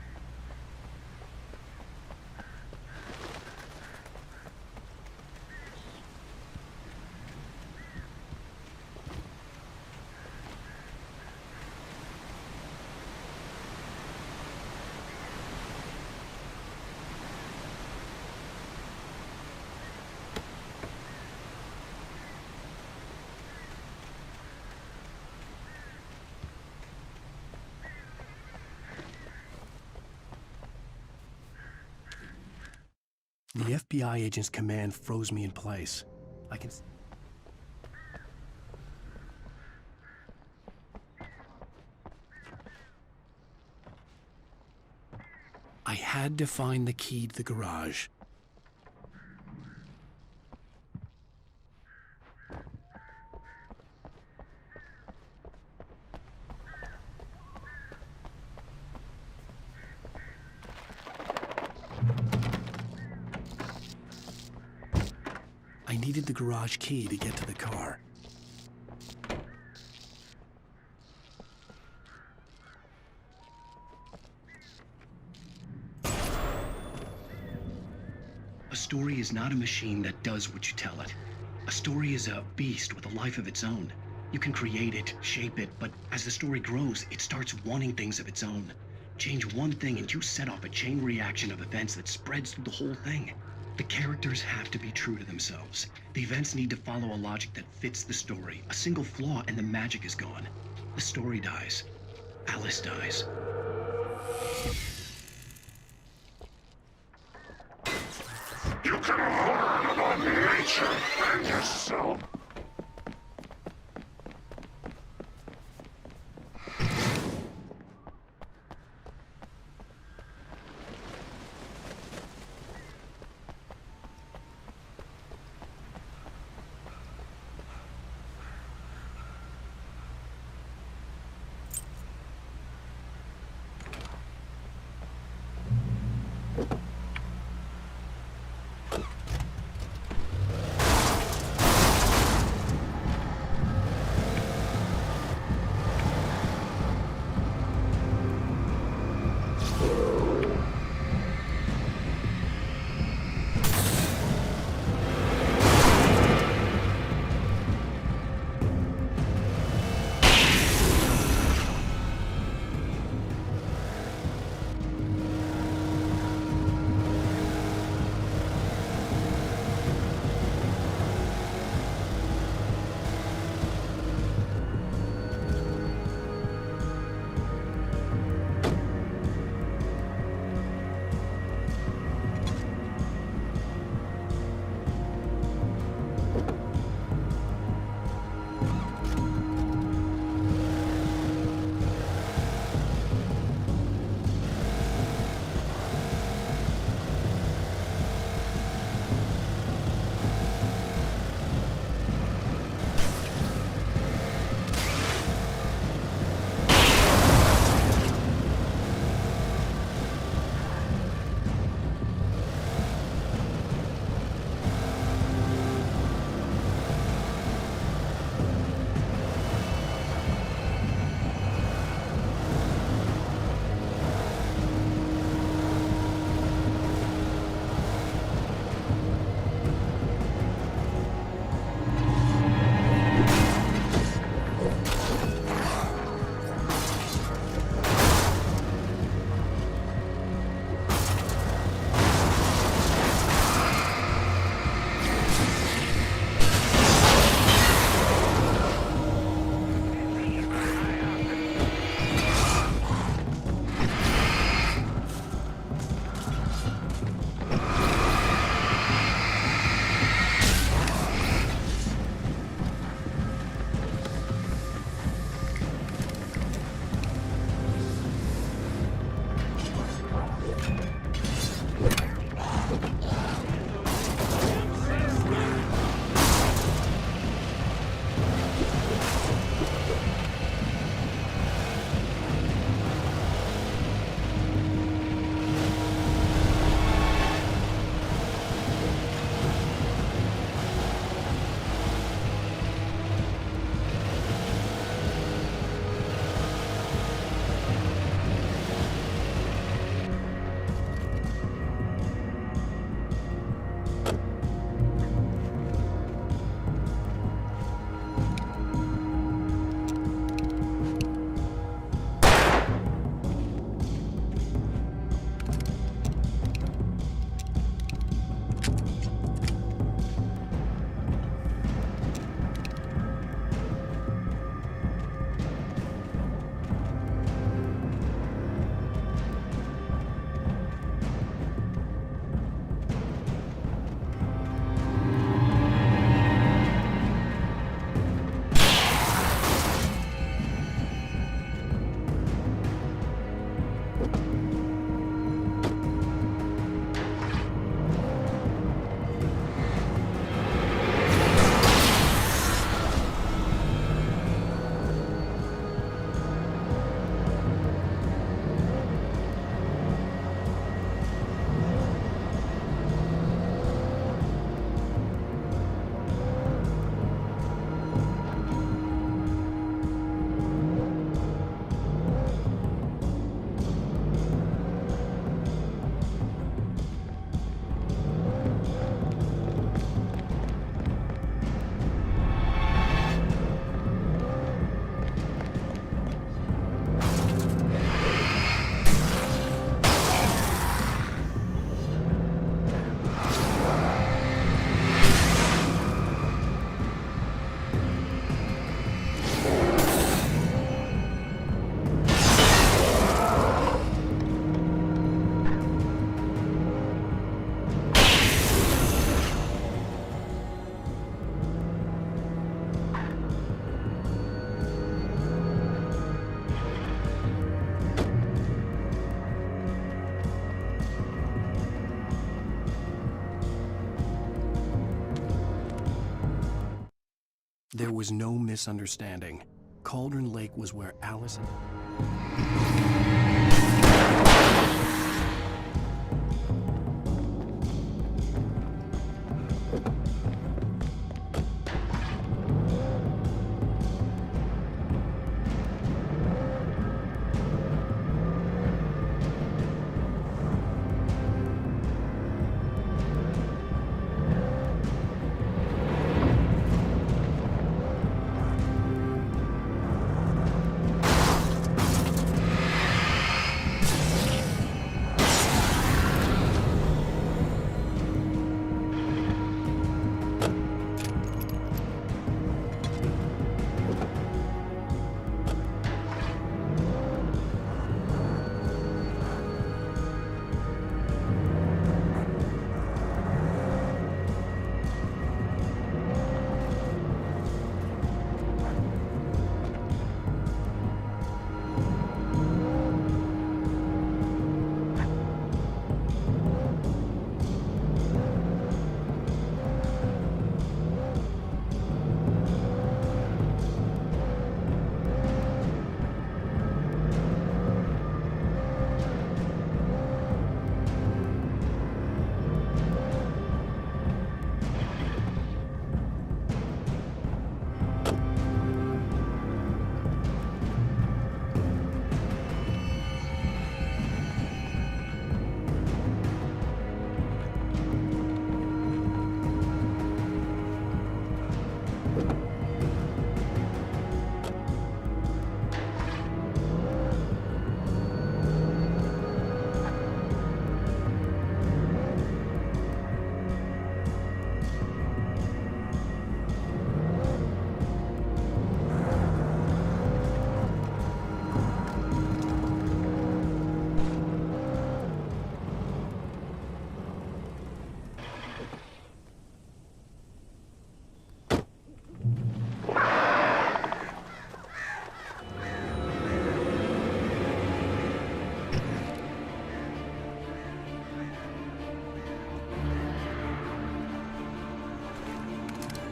The FBI agent's command froze me in place. I had to find the key to the garage. I needed the garage key to get to the car. A story is not a machine that does what you tell it. A story is a beast with a life of its own. You can create it, shape it, but as the story grows, it starts wanting things of its own. Change one thing and you set off a chain reaction of events that spreads through the whole thing. The characters have to be true to themselves. The events need to follow a logic that fits the story. A single flaw and the magic is gone. The story dies. Alice dies. You can learn about nature and yourself. was no misunderstanding. Cauldron Lake was where Alice and...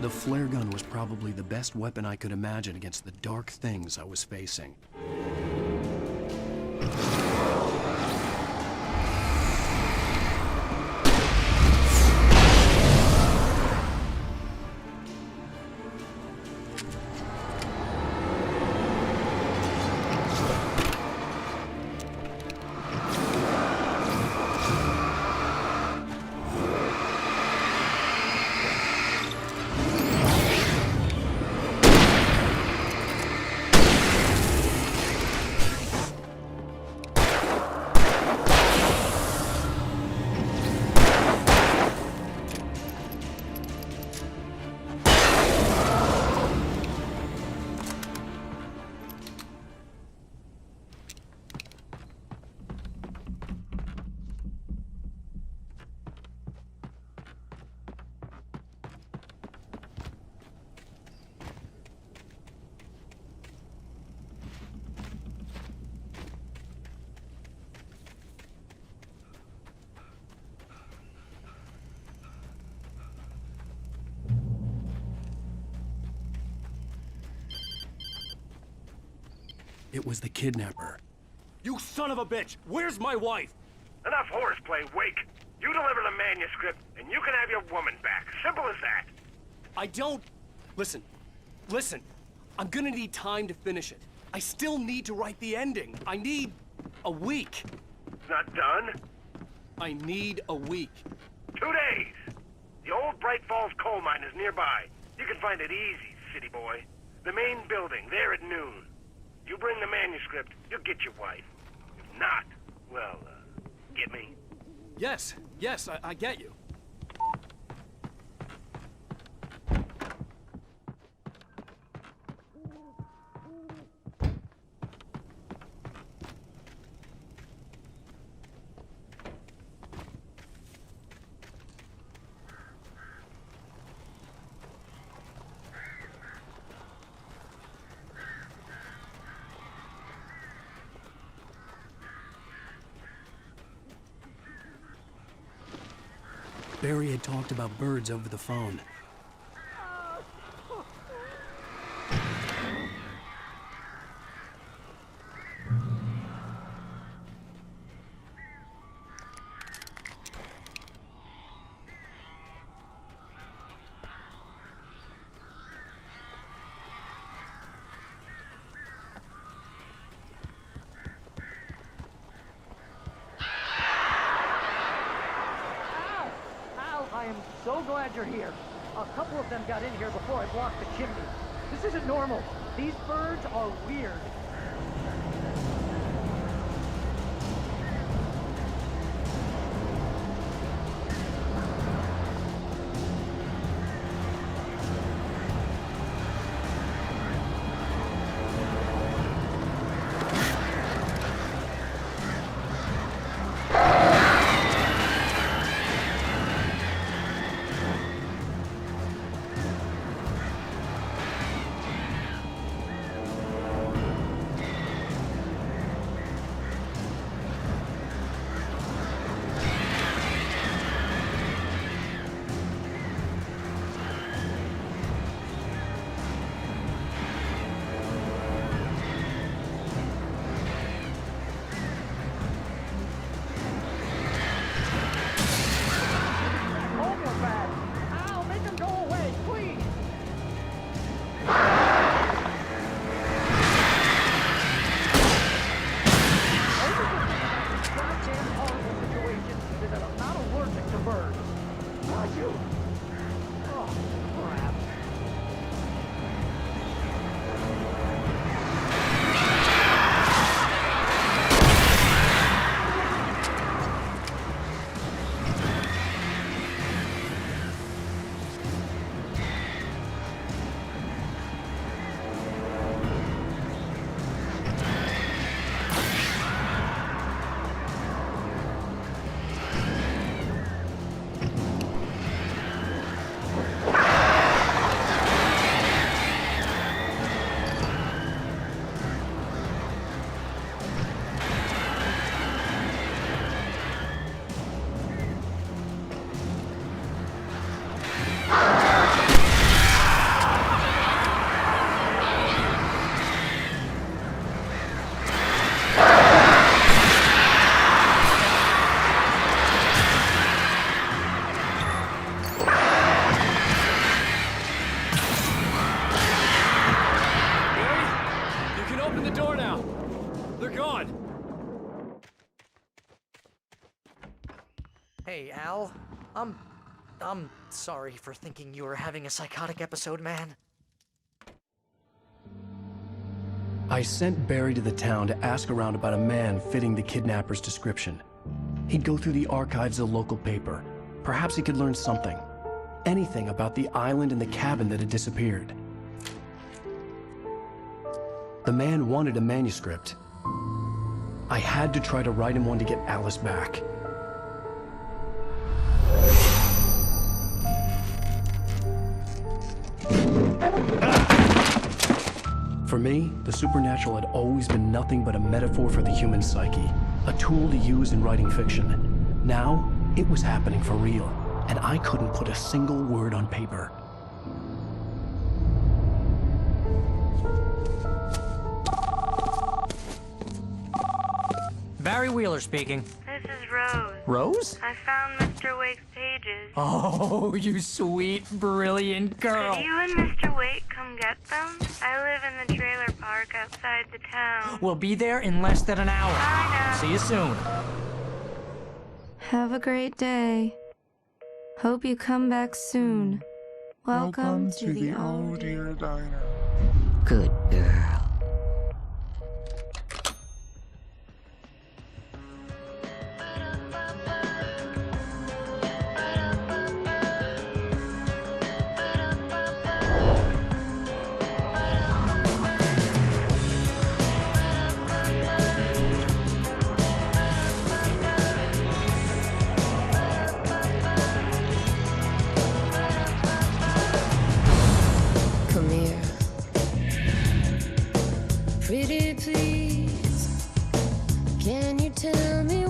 The flare gun was probably the best weapon I could imagine against the dark things I was facing. It was the kidnapper. You son of a bitch! Where's my wife? Enough horseplay, Wake. You deliver the manuscript, and you can have your woman back. Simple as that. I don't... Listen. I'm gonna need time to finish it. I still need to write the ending. I need a week. It's not done? I need a week. 2 days. The old Bright Falls coal mine is nearby. You can find it easy, city boy. The main building, there at noon. You bring the manuscript, you'll get your wife. If not, well, get me? Yes, I get you. Barry had talked about birds over the phone. so glad you're here. A couple of them got in here before I blocked the chimney. This isn't normal. These birds are weird. Hey, Al. I'm sorry for thinking you were having a psychotic episode, man. I sent Barry to the town to ask around about a man fitting the kidnapper's description. He'd go through the archives of the local paper. Perhaps he could learn something. Anything about the island and the cabin that had disappeared. The man wanted a manuscript. I had to try to write him one to get Alice back. For me, the supernatural had always been nothing but a metaphor for the human psyche, a tool to use in writing fiction. Now, it was happening for real, and I couldn't put a single word on paper. Barry Wheeler speaking. This is Rose. Rose? I found Mr. Wake's pages. Oh, you sweet, brilliant girl. Could you and Mr. Wake come get them? I live in the trailer park outside the town. We'll be there in less than an hour. Bye now. See you soon. Have a great day. Hope you come back soon. Welcome to the Oh Dear Diner. Good girl. Pretty please, can you tell me